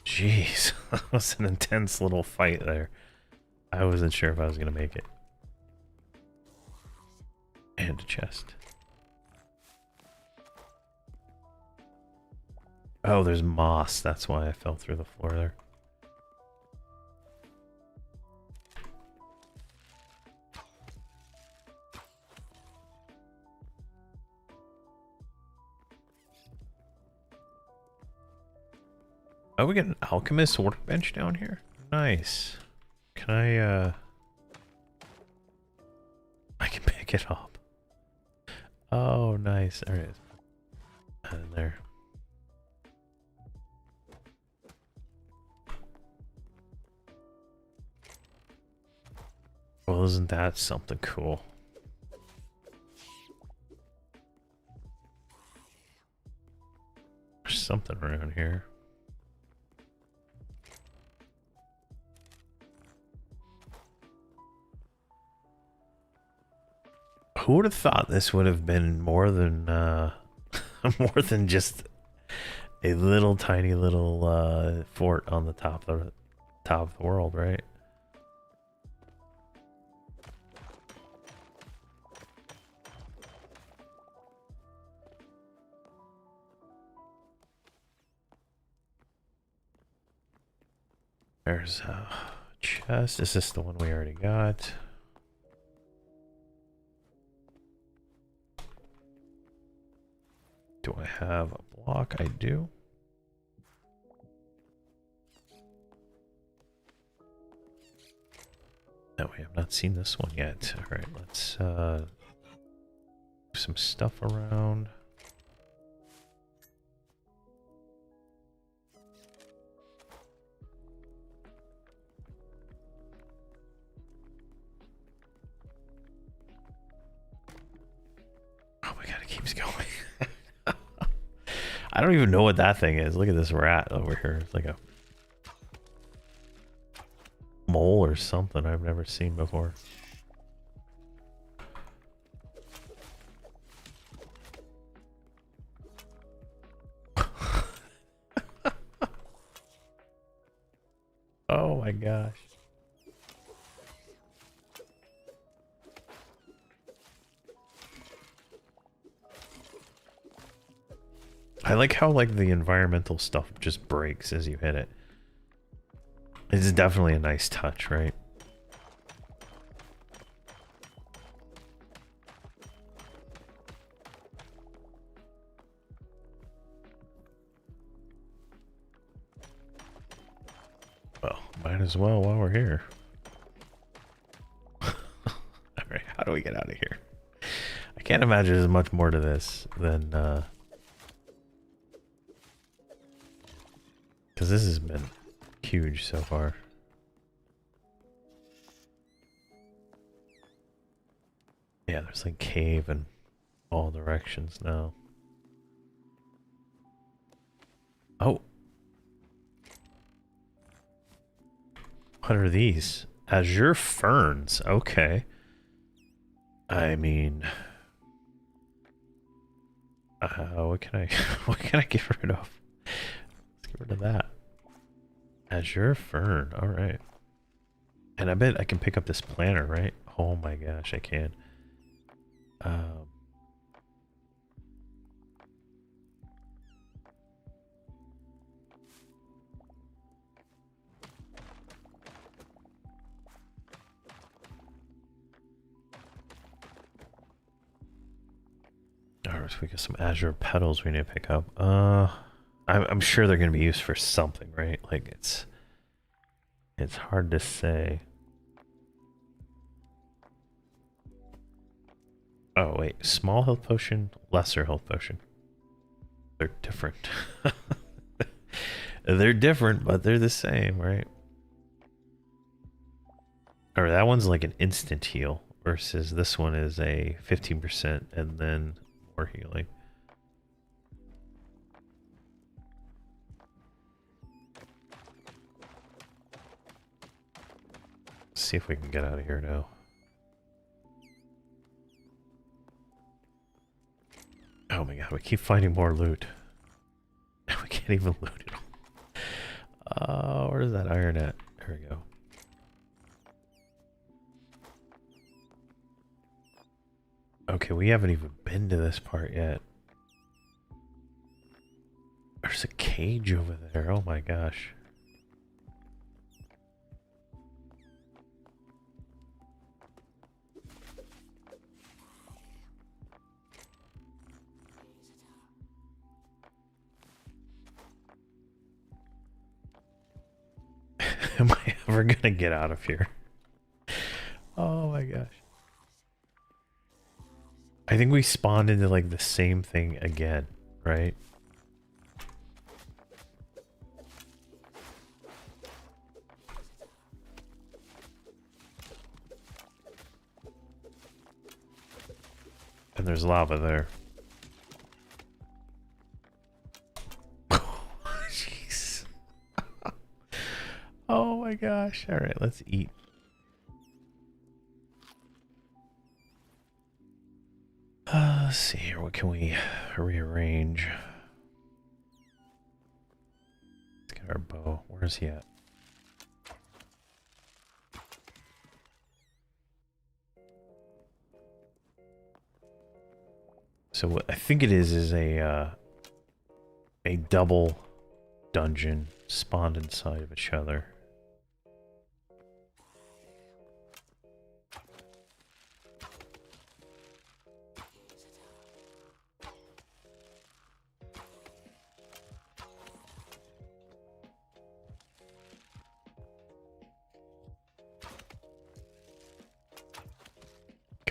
Jeez, that was an intense little fight there. I wasn't sure if I was gonna make it. And a chest. Oh, there's moss. That's why I fell through the floor there. Oh, we got an alchemist workbench down here? Nice. Can I can pick it up. Oh, nice. There it is. And there. Well, isn't that something cool? There's something around here. Who would have thought this would have been more than more than just a little tiny little fort on the top of the world, right? There's a chest. Is this the one we already got? Do I have a block? I do. No, we have not seen this one yet. All right, let's move some stuff around. Oh my god, it keeps going. I don't even know what that thing is. Look at this rat over here. It's like a mole or something I've never seen before. Oh my gosh. I like how like the environmental stuff just breaks as you hit it. It's definitely a nice touch, right? Well, might as well while we're here. Alright, how do we get out of here? I can't imagine there's much more to this than because this has been huge so far. Yeah, there's like cave in all directions now. Oh. What are these? Azure ferns. Okay. I mean, what can I what can I get rid of? Let's get rid of that. Azure fern. All right. And I bet I can pick up this planter, right? Oh my gosh, I can. Alright, so we got some azure petals we need to pick up. I'm sure they're going to be used for something, right? Like it's hard to say. Oh wait, small health potion, lesser health potion. They're different. They're different, but they're the same, right? Or that one's like an instant heal versus this one is a 15% and then more healing. Let's see if we can get out of here now. Oh my god, we keep finding more loot. We can't even loot it all. Where's that iron at? There we go. Okay, we haven't even been to this part yet. There's a cage over there. Oh my gosh. Am I ever gonna get out of here? Oh my gosh. I think we spawned into like the same thing again, right? And there's lava there. Jeez. Oh my gosh. All right, let's eat. Let's see here. What can we rearrange? Let's get our bow. Where's he at? So what I think it is a double dungeon spawned inside of each other.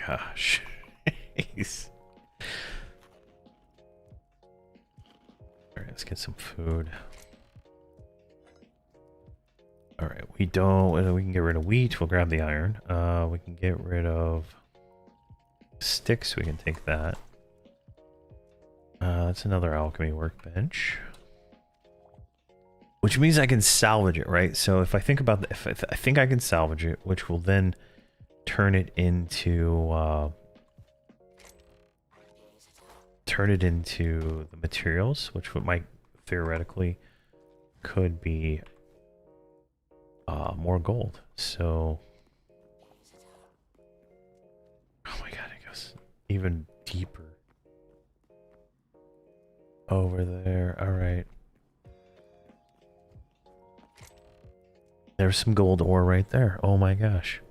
Gosh. Jeez. Alright, let's get some food. Alright, we can get rid of wheat, we'll grab the iron. We can get rid of sticks, we can take that. That's another alchemy workbench. Which means I can salvage it, right? So if I think about I think I can salvage it, which will then turn it into the materials, which might theoretically could be more gold. So, oh my god, it goes even deeper over there. All right, there's some gold ore right there. Oh my gosh,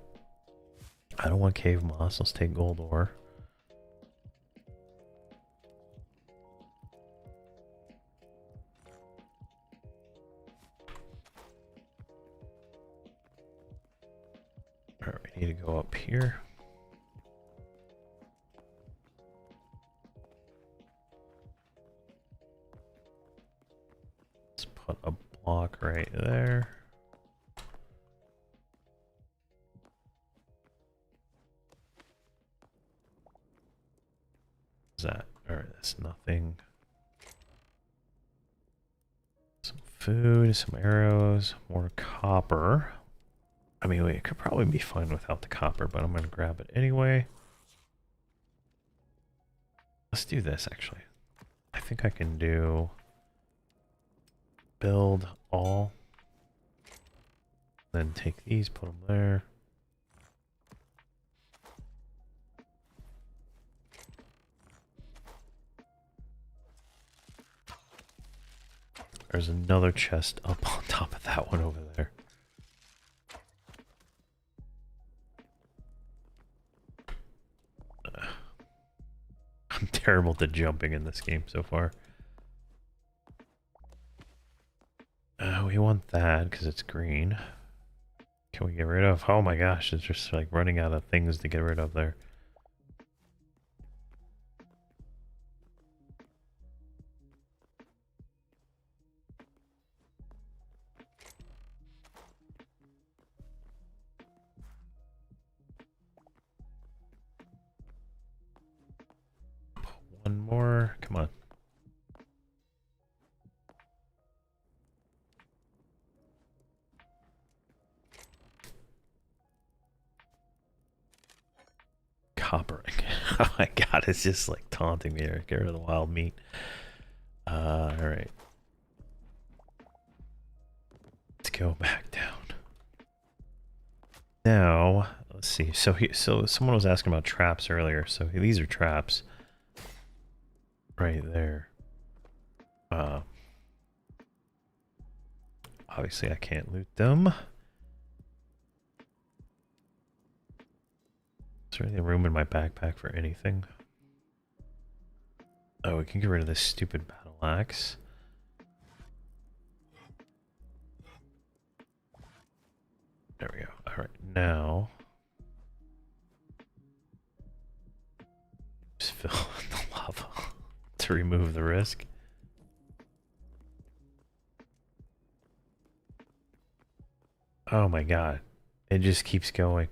I don't want cave moss. Let's take gold ore. Alright, we need to go up here. Let's put a block right there. What's that? Alright, that's nothing. Some food, some arrows, more copper. I mean, it could probably be fine without the copper, but I'm going to grab it anyway. Let's do this, actually. I think I can do build all. Then take these, put them there. There's another chest up on top of that one over there. I'm terrible at jumping in this game so far. We want that because it's green. Can we get rid of? Oh my gosh, it's just like running out of things to get rid of there. One more. Come on. Copper. Oh my god, it's just like taunting me here. Get rid of the wild meat. Alright. Let's go back down. Now, let's see. So someone was asking about traps earlier. So these are traps. Right there. Obviously, I can't loot them. Is there any room in my backpack for anything? Oh, we can get rid of this stupid battle axe. There we go. Alright, now... just fill in the lava to remove the risk. Oh my god. It just keeps going.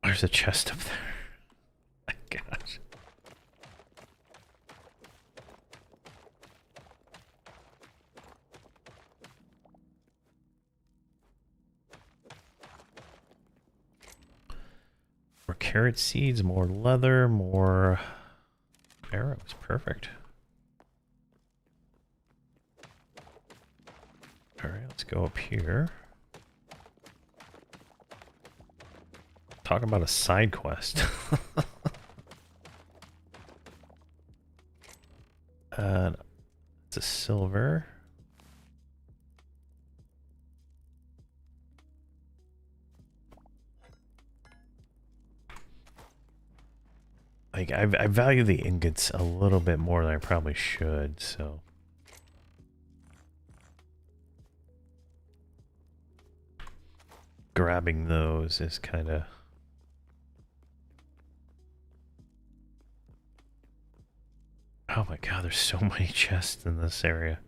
There's a chest up there. My gosh. More carrot seeds, more leather, more arrows. Perfect. Alright, let's go up here. Talk about a side quest. It's a silver. Like, I value the ingots a little bit more than I probably should, so... grabbing those is kind of... oh my god, there's so many chests in this area.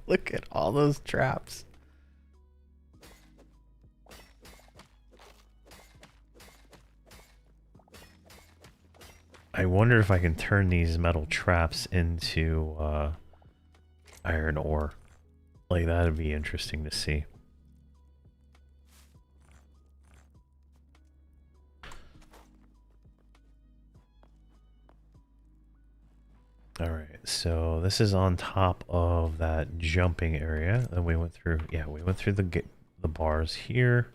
Look at all those traps. I wonder if I can turn these metal traps into iron ore. Like, that'd be interesting to see. Alright, so this is on top of that jumping area that we went through. Yeah, we went through the bars here.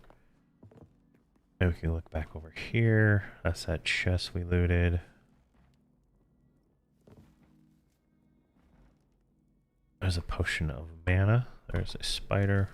And we can look back over here. That's that chest we looted. There's a potion of mana. There's a spider.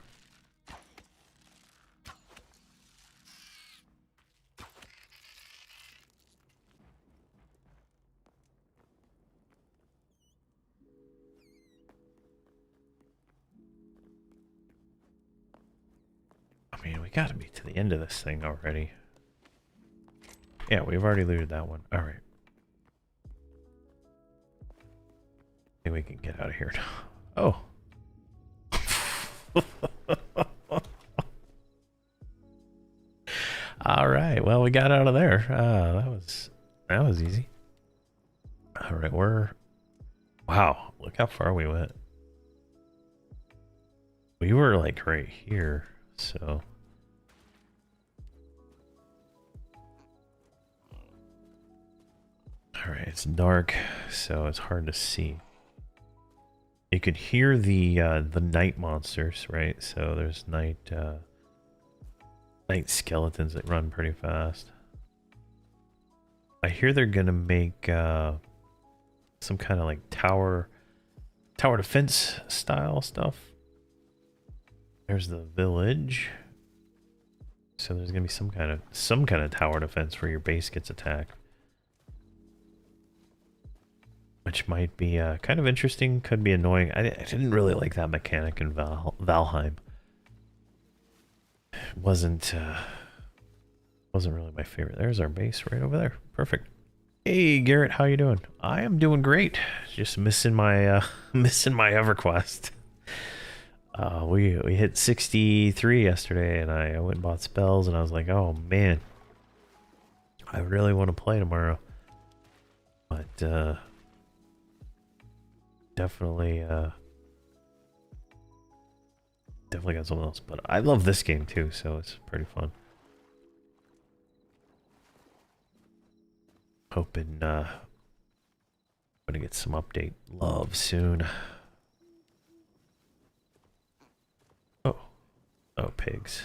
I mean, we gotta be to the end of this thing already. Yeah, we've already looted that one. Alright. I think we can get out of here now. Oh. Alright, well, we got out of there. That was easy. Alright, wow, look how far we went. We were like right here, so... alright, it's dark, so it's hard to see. You could hear the night monsters, right? So there's night skeletons that run pretty fast. I hear they're gonna make some kind of like tower defense style stuff. There's the village. So there's gonna be some kind of tower defense where your base gets attacked. Which might be kind of interesting, could be annoying. I didn't really like that mechanic in Valheim. Wasn't really my favorite. There's our base right over there. Perfect. Hey Garrett, how you doing? I am doing great. Just missing my missing my EverQuest. We hit 63 yesterday, and I went and bought spells, and I was like, oh man, I really want to play tomorrow, but definitely got something else. But I love this game too, so it's pretty fun. Hoping gonna get some update love soon. Oh, Oh, pigs.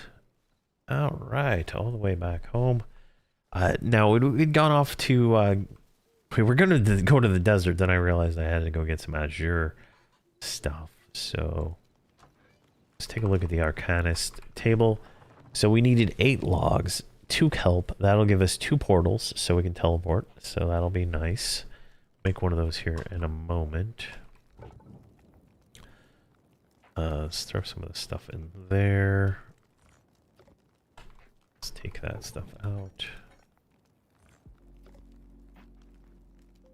All right, all the way back home. Now, we'd gone off to... we were going to go to the desert, then I realized I had to go get some Azure stuff. So, let's take a look at the Arcanist table. So we needed 8 logs, 2 kelp. That'll give us 2 portals, so we can teleport. So that'll be nice. Make one of those here in a moment. Let's throw some of the stuff in there. Let's take that stuff out.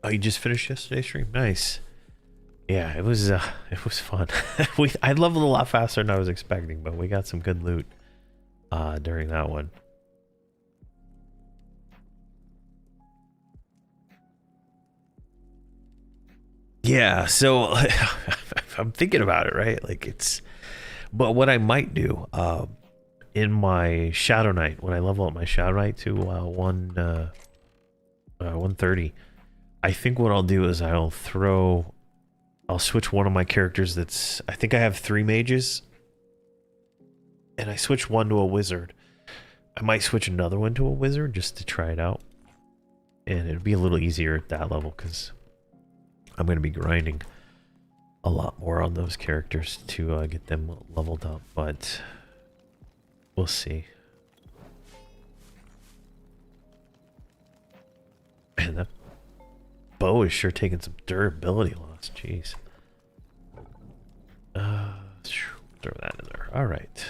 Oh, you just finished yesterday's stream? Nice. Yeah, it was fun. I leveled a lot faster than I was expecting, but we got some good loot during that one. Yeah, so I'm thinking about it, right? Like but what I might do in my Shadow Knight, when I level up my Shadow Knight to 130, I think what I'll do is I'll switch one of my characters I think I have 3 mages, and I switch one to a wizard. I might switch another one to a wizard just to try it out, and it'd be a little easier at that level because I'm going to be grinding a lot more on those characters to get them leveled up, but we'll see. Man, that bow is sure taking some durability loss. Jeez. Throw that in there. All right.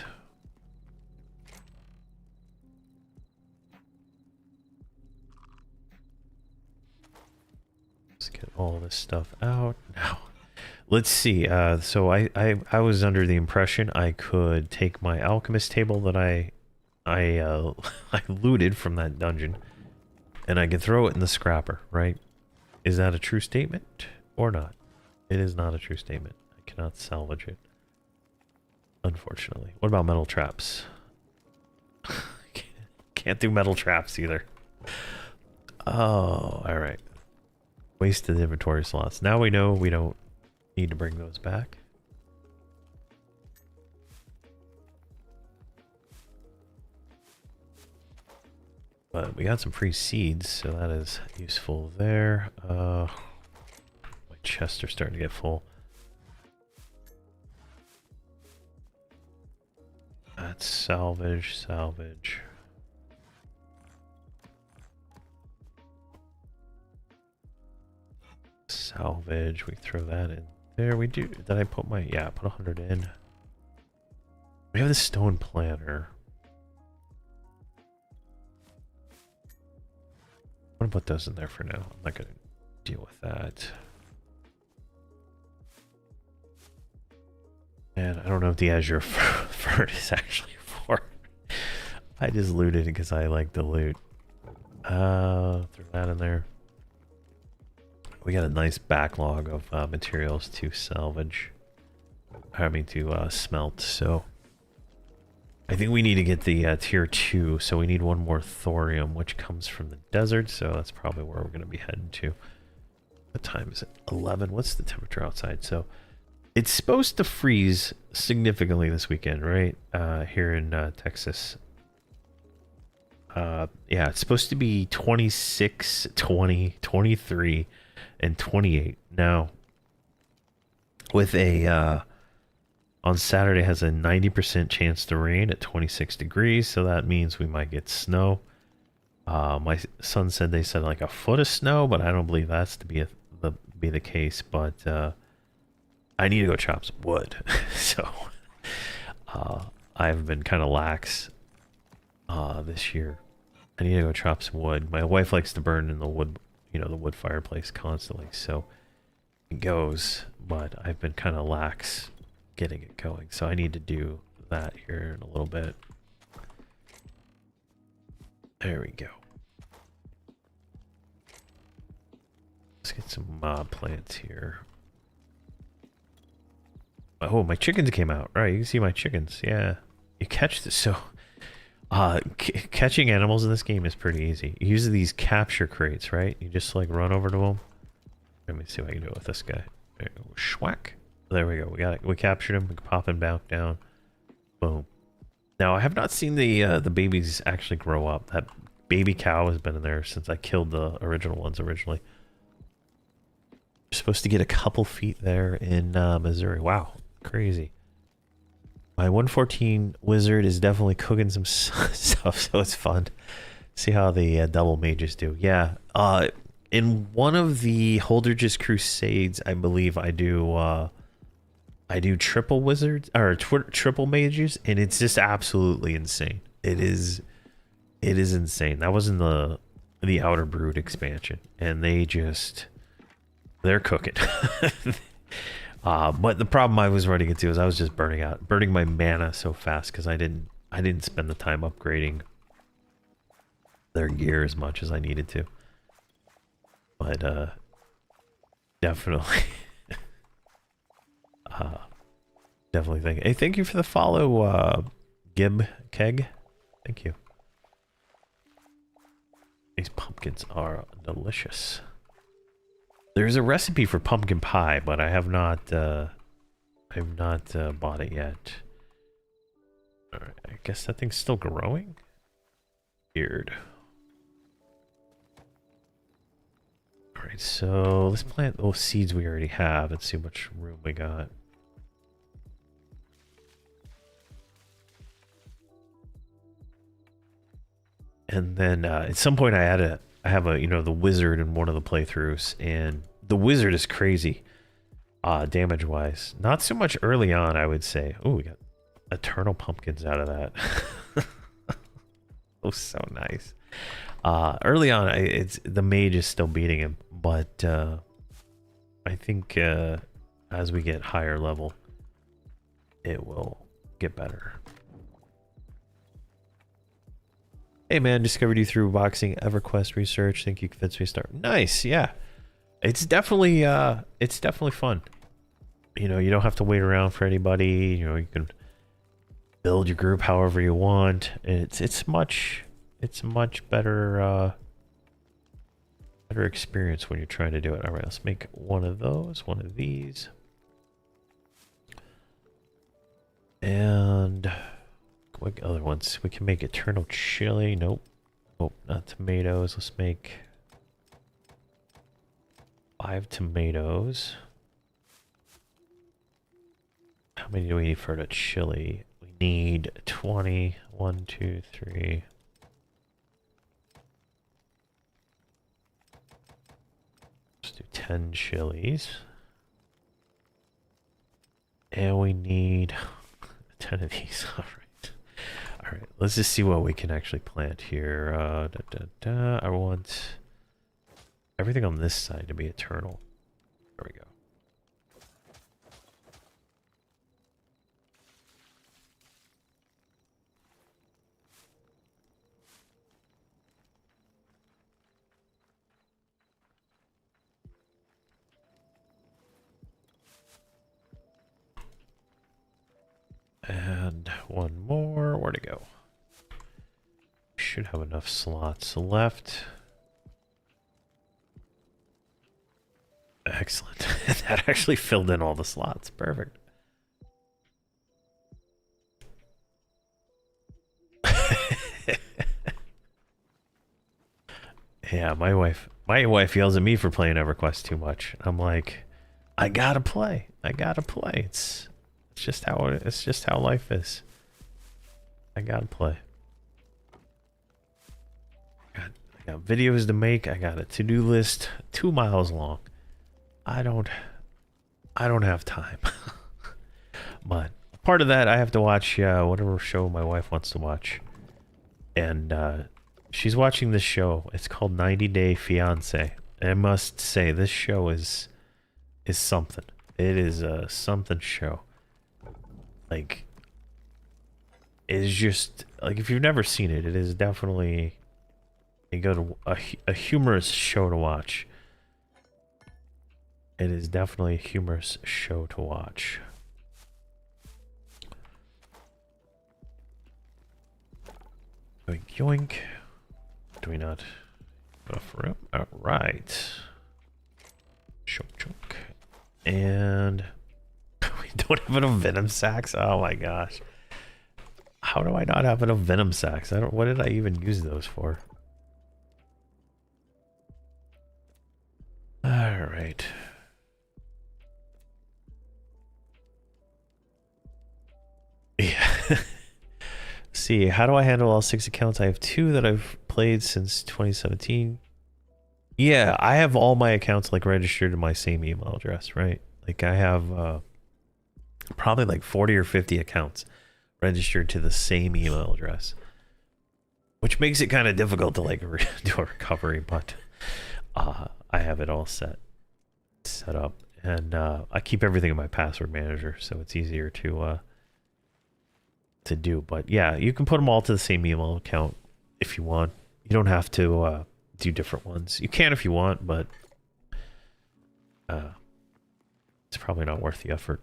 Let's get all this stuff out now. Let's see. So I was under the impression I could take my alchemist table that I looted from that dungeon, and I can throw it in the scrapper, right? Is that a true statement or not? It is not a true statement. I cannot salvage it, unfortunately. What about metal traps? Can't do metal traps either. Oh, all right. Wasted inventory slots. Now we know we don't need to bring those back. But we got some free seeds, so that is useful there. My chests are starting to get full. That's salvage, salvage. Salvage, we throw that in there. We do. Did I put my... Yeah, I put 100 in. We have the stone planter. I'm gonna put those in there for now. I'm not gonna deal with that. And I don't know if the Azure Fern is actually for... I just looted it because I like the loot. Throw that in there. We got a nice backlog of materials to salvage. I mean to smelt, so... I think we need to get the tier 2, so we need one more thorium, which comes from the desert, so that's probably where we're going to be heading to. What time is it? 11? What's the temperature outside? So it's supposed to freeze significantly this weekend, right? Here in Texas. Yeah, it's supposed to be 26, 20, 23, and 28. Now, with a... on Saturday has a 90% chance to rain at 26 degrees, so that means we might get snow. My son said they said like a foot of snow, but I don't believe that's to be the case. But I need to go chop some wood, so I've been kind of lax this year. I need to go chop some wood. My wife likes to burn in the wood, the wood fireplace constantly, so it goes. But I've been kind of lax getting it going, so I need to do that here in a little bit. There we go. Let's get some plants here. Oh, my chickens came out. Right, you can see my chickens. Yeah, you catch this. So catching animals in this game is pretty easy. You use these capture crates, right? You just like run over to them. Let me see what I can do with this guy. There we go. Schwack. There we go. We got it. We captured him. We can pop him back down. Boom. Now I have not seen the babies actually grow up. That baby cow has been in there since I killed the original ones originally. You're supposed to get a couple feet there in Missouri. Wow, crazy. My 114 wizard is definitely cooking some stuff, so it's fun. See how the double mages do. Yeah. In one of the Holdridge's Crusades, I believe I do triple wizards or triple mages, and it's just absolutely insane. It is insane. That was in the Outer Brood expansion, and they're cooking. But the problem I was running into is I was just burning my mana so fast because I didn't spend the time upgrading their gear as much as I needed to. But definitely, definitely thank you for the follow, Gib Keg. Thank you. These pumpkins are delicious. There's a recipe for pumpkin pie, but I have not bought it yet. All right, I guess that thing's still growing. Weird. All right, so let's plant those seeds we already have and see how much room we got. And then at some point I have a the wizard in one of the playthroughs, and the wizard is crazy damage wise. Not so much early on, I would say. Oh, we got eternal pumpkins out of that. Oh, so nice. Early on, it's the mage is still beating him, but I think as we get higher level, it will get better. Hey man, discovered you through boxing EverQuest research. Think you convinced me to start. Nice, yeah. It's definitely fun. You know, you don't have to wait around for anybody. You know, you can build your group however you want. It's much better better experience when you're trying to do it. All right, let's make one of those, one of these, and what other ones? We can make eternal chili. Nope. Oh, not tomatoes. Let's make 5 tomatoes. How many do we need for the chili? We need 20. 1, 2, 3. Let's do 10 chilies. And we need 10 of these. All right. All right, let's just see what we can actually plant here. I want everything on this side to be eternal. There we go. And one more. Where to go? Should have enough slots left. Excellent. That actually filled in all the slots. Perfect. Yeah, my wife yells at me for playing EverQuest too much. I'm like, I gotta play. It's just how life is. I gotta play. I got videos to make. I got a to-do list 2 miles long. I don't have time. But part of that, I have to watch whatever show my wife wants to watch, and she's watching this show. It's called 90 Day Fiance. I must say, this show is something. It is a something show. Like, it's just like, if you've never seen it, it is definitely a humorous show to watch. It is definitely a humorous show to watch. Yoink, yoink. Do we not enough room? All right. Chunk, chunk. And we don't have enough venom sacks. Oh my gosh. How do I not have enough venom sacks? I don't. What did I even use those for? All right. Yeah. See, how do I handle all 6 accounts? I have 2 that I've played since 2017. Yeah, I have all my accounts like registered to my same email address, right? Like I have probably like 40 or 50 accounts registered to the same email address, which makes it kind of difficult to like do a recovery, but I have it all set up, and I keep everything in my password manager, so it's easier to do. But yeah, you can put them all to the same email account if you want. You don't have to do different ones. You can if you want, but it's probably not worth the effort.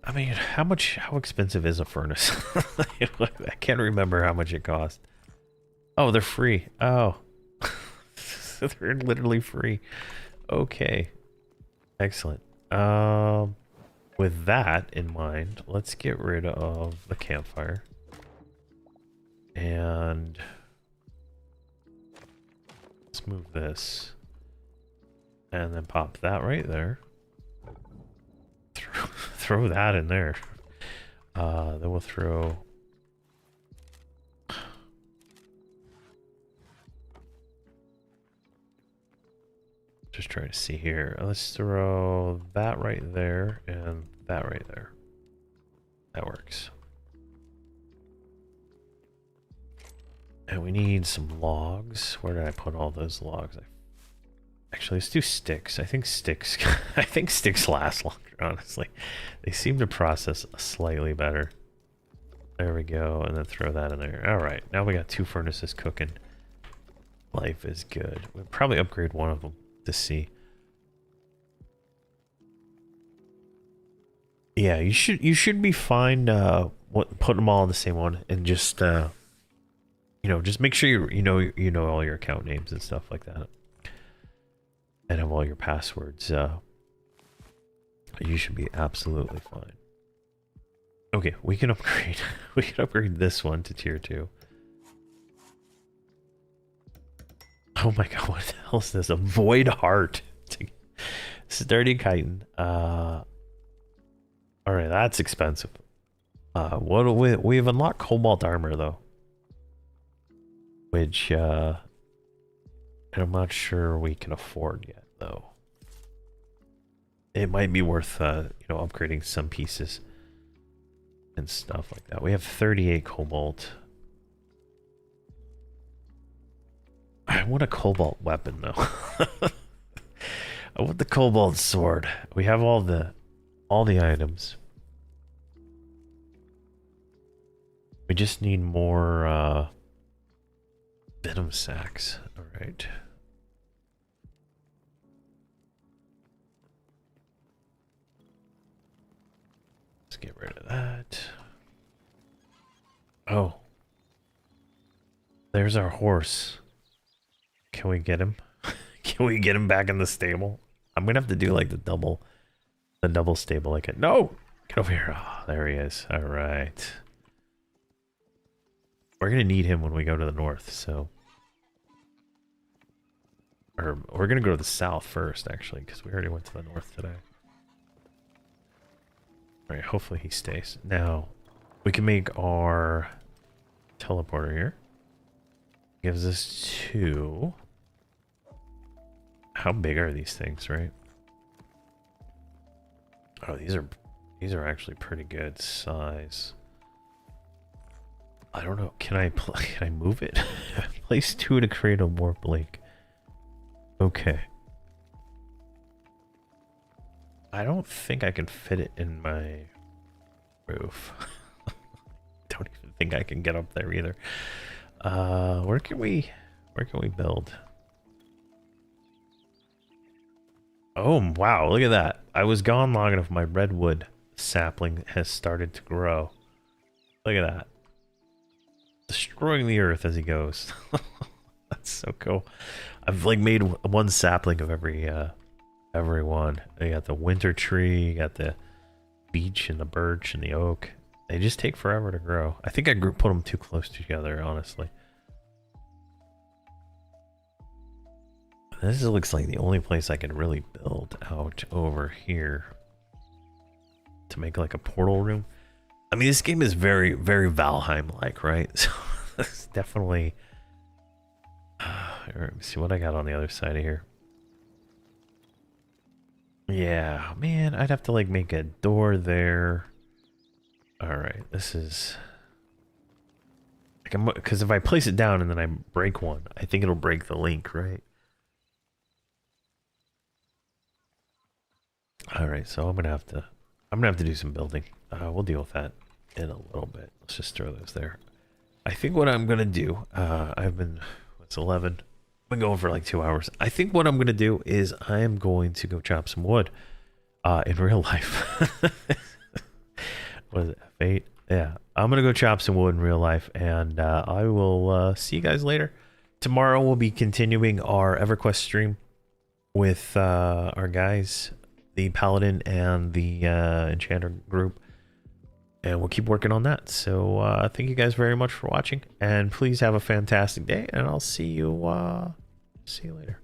I mean, how expensive is a furnace? I can't remember how much it cost. Oh, they're free. Oh. They're literally free. Okay. Excellent. With that in mind, let's get rid of the campfire. And let's move this. And then pop that right there. Throw that in there. Then we'll throw... Just trying to see here. Let's throw that right there and that right there. That works. And we need some logs. Where did I put all those logs? Actually, let's do sticks. I think sticks last longer, honestly. They seem to process slightly better. There we go, and then throw that in there. Alright, now we got 2 furnaces cooking. Life is good. We'll probably upgrade one of them to see. Yeah, you should be fine putting them all in the same one, and just you know, just make sure you know all your account names and stuff like that. And have all your passwords. You should be absolutely fine. Okay, we can upgrade. We can upgrade this one to tier 2. Oh my god, what the hell is this? A void heart. Sturdy chitin. Alright, that's expensive. What do we've unlocked cobalt armor though. Which I'm not sure we can afford yet though. It might be worth you know, upgrading some pieces and stuff like that. We have 38 cobalt. I want a cobalt weapon though. I want the cobalt sword. We have all the items. We just need more venom sacks. All right. Let's get rid of that. Oh. There's our horse. Can we get him? Can we get him back in the stable? I'm gonna have to do like the double stable like it. No! Get over here. Oh, there he is. Alright. We're gonna need him when we go to the north, so. Or we're gonna go to the south first, actually, because we already went to the north today. Alright, hopefully he stays. Now, we can make our teleporter here. Gives us 2. How big are these things, right? Oh, these are actually pretty good size. I don't know. Can I move it? Place 2 to create a warp lake. Okay. I don't think I can fit it in my roof. Don't even think I can get up there either. Where can we build? Oh, wow, look at that. I was gone long enough, my redwood sapling has started to grow. Look at that. Destroying the earth as he goes. That's so cool. I've like made one sapling of every one. You got the winter tree, you got the beech and the birch and the oak. They just take forever to grow. I think I put them too close together, honestly. This looks like the only place I can really build out over here to make like a portal room. I mean, this game is very, very Valheim-like, right? So it's definitely... let me see what I got on the other side of here. Yeah, man, I'd have to like make a door there. All right, this is... Because if I place it down and then I break one, I think it'll break the link, right? All right, so I'm gonna have to do some building. We'll deal with that in a little bit. Let's just throw those there. I think what I'm gonna do, it's 11. I've been going for like 2 hours. I think what I'm gonna do is I am going to go chop some wood, in real life. What is it, F8? Yeah, I'm gonna go chop some wood in real life, and I will see you guys later. Tomorrow we'll be continuing our EverQuest stream with our guys, the Paladin and the Enchanter group, and we'll keep working on that. So thank you guys very much for watching, and please have a fantastic day, and I'll see you later.